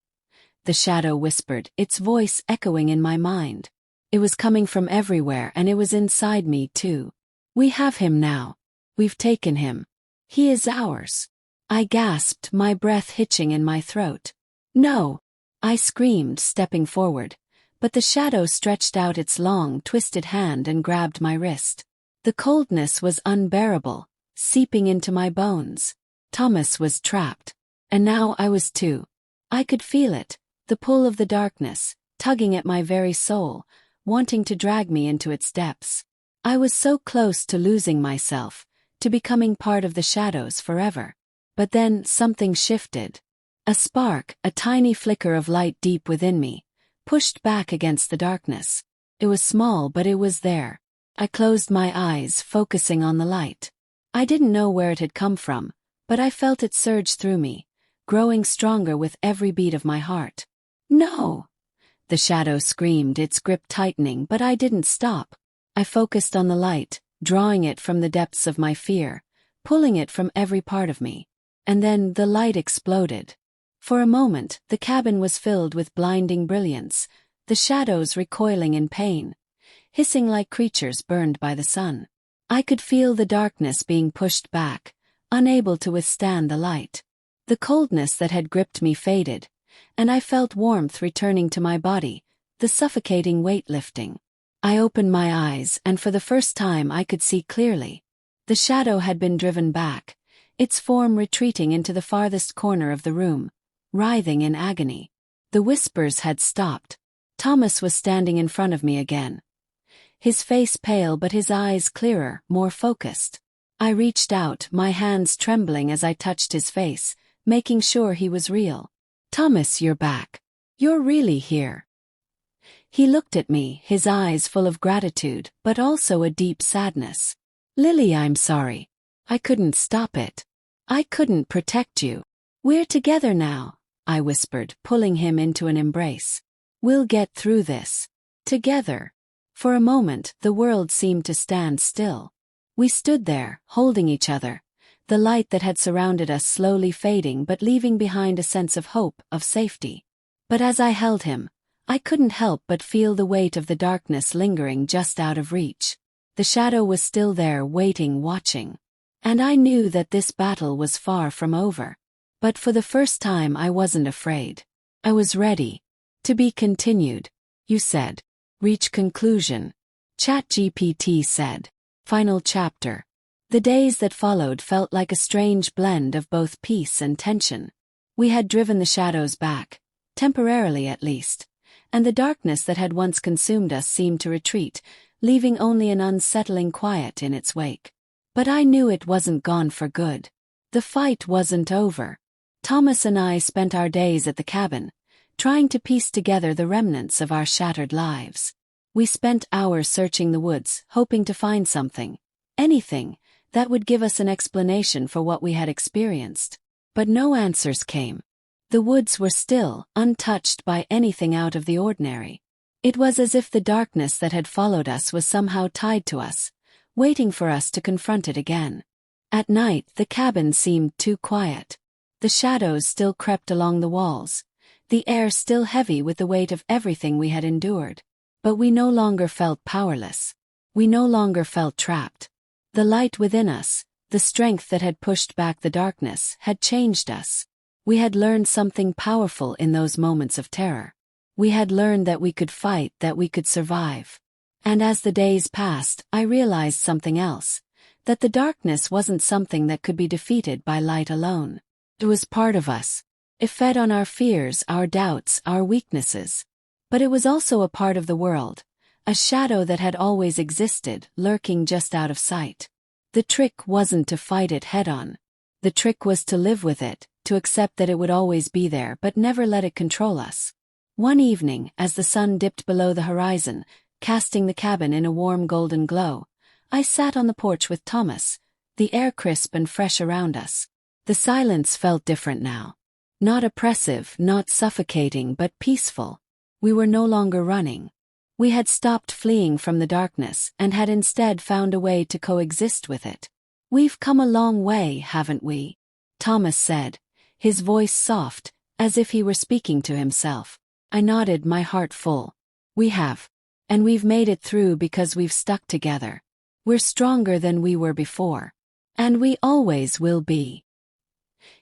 A: the shadow whispered, its voice echoing in my mind. It was coming from everywhere, and it was inside me too. "We have him now. We've taken him. He is ours." I gasped, my breath hitching in my throat. "No!" I screamed, stepping forward, but the shadow stretched out its long, twisted hand and grabbed my wrist. The coldness was unbearable, seeping into my bones. Thomas was trapped. And now I was too. I could feel it, the pull of the darkness, tugging at my very soul, wanting to drag me into its depths. I was so close to losing myself, to becoming part of the shadows forever. But then something shifted. A spark, a tiny flicker of light deep within me, pushed back against the darkness. It was small, but it was there. I closed my eyes, focusing on the light. I didn't know where it had come from, but I felt it surge through me, growing stronger with every beat of my heart. "No!" the shadow screamed, its grip tightening, but I didn't stop. I focused on the light, drawing it from the depths of my fear, pulling it from every part of me. And then the light exploded. For a moment, the cabin was filled with blinding brilliance, the shadows recoiling in pain, hissing like creatures burned by the sun. I could feel the darkness being pushed back, unable to withstand the light. The coldness that had gripped me faded, and I felt warmth returning to my body, the suffocating weight lifting. I opened my eyes, and for the first time I could see clearly. The shadow had been driven back, its form retreating into the farthest corner of the room, writhing in agony. The whispers had stopped. Thomas was standing in front of me again. His face pale but his eyes clearer, more focused. I reached out, my hands trembling as I touched his face, making sure he was real. "Thomas, you're back. You're really here." He looked at me, his eyes full of gratitude, but also a deep sadness. "Lily, I'm sorry. I couldn't stop it. I couldn't protect you. We're together now," I whispered, pulling him into an embrace. "We'll get through this. Together." For a moment, the world seemed to stand still. We stood there, holding each other, the light that had surrounded us slowly fading but leaving behind a sense of hope, of safety. But as I held him, I couldn't help but feel the weight of the darkness lingering just out of reach. The shadow was still there, waiting, watching. And I knew that this battle was far from over. But for the first time I wasn't afraid. I was ready. "To be continued," you said. "Reach conclusion," ChatGPT said. "Final chapter." The days that followed felt like a strange blend of both peace and tension. We had driven the shadows back, temporarily at least, and the darkness that had once consumed us seemed to retreat, leaving only an unsettling quiet in its wake. But I knew it wasn't gone for good. The fight wasn't over. Thomas and I spent our days at the cabin, trying to piece together the remnants of our shattered lives. We spent hours searching the woods, hoping to find something, anything, that would give us an explanation for what we had experienced. But no answers came. The woods were still, untouched by anything out of the ordinary. It was as if the darkness that had followed us was somehow tied to us, waiting for us to confront it again. At night, the cabin seemed too quiet. The shadows still crept along the walls, the air still heavy with the weight of everything we had endured. But we no longer felt powerless. We no longer felt trapped. The light within us, the strength that had pushed back the darkness, had changed us. We had learned something powerful in those moments of terror. We had learned that we could fight, that we could survive. And as the days passed, I realized something else. That the darkness wasn't something that could be defeated by light alone. It was part of us. It fed on our fears, our doubts, our weaknesses. But it was also a part of the world, a shadow that had always existed, lurking just out of sight. The trick wasn't to fight it head-on. The trick was to live with it, to accept that it would always be there but never let it control us. One evening, as the sun dipped below the horizon, casting the cabin in a warm golden glow, I sat on the porch with Thomas, the air crisp and fresh around us. The silence felt different now. Not oppressive, not suffocating, but peaceful. We were no longer running. We had stopped fleeing from the darkness and had instead found a way to coexist with it. "We've come a long way, haven't we?" Thomas said, his voice soft, as if he were speaking to himself. I nodded, my heart full. "We have. And we've made it through because we've stuck together. We're stronger than we were before. And we always will be."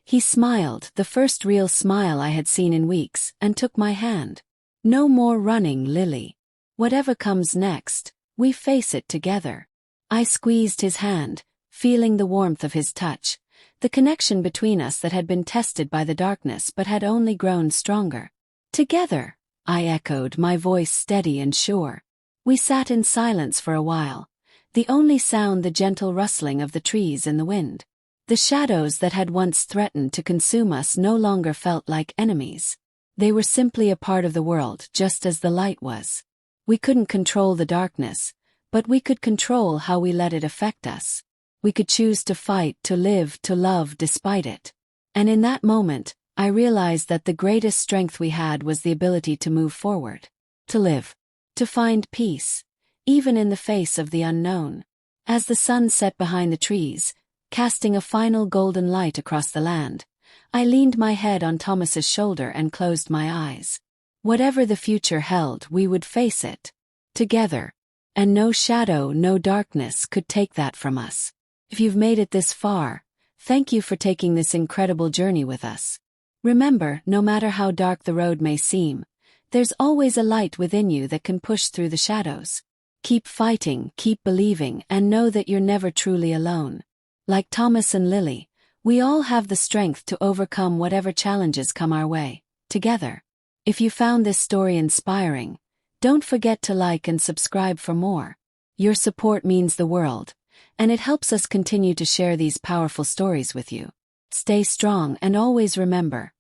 A: He smiled, the first real smile I had seen in weeks, and took my hand. "No more running, Lily. Whatever comes next, we face it together." I squeezed his hand, feeling the warmth of his touch, the connection between us that had been tested by the darkness but had only grown stronger. "Together," I echoed, my voice steady and sure. We sat in silence for a while, the only sound the gentle rustling of the trees in the wind. The shadows that had once threatened to consume us no longer felt like enemies. They were simply a part of the world, just as the light was. We couldn't control the darkness, but we could control how we let it affect us. We could choose to fight, to live, to love despite it. And in that moment, I realized that the greatest strength we had was the ability to move forward. To live. To find peace. Even in the face of the unknown. As the sun set behind the trees, casting a final golden light across the land, I leaned my head on Thomas's shoulder and closed my eyes. Whatever the future held, we would face it. Together. And no shadow, no darkness could take that from us. If you've made it this far, thank you for taking this incredible journey with us. Remember, no matter how dark the road may seem, there's always a light within you that can push through the shadows. Keep fighting, keep believing, and know that you're never truly alone. Like Thomas and Lily, we all have the strength to overcome whatever challenges come our way, together. If you found this story inspiring, don't forget to like and subscribe for more. Your support means the world, and it helps us continue to share these powerful stories with you. Stay strong and always remember,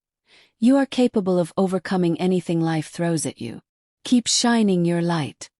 A: you are capable of overcoming anything life throws at you. Keep shining your light.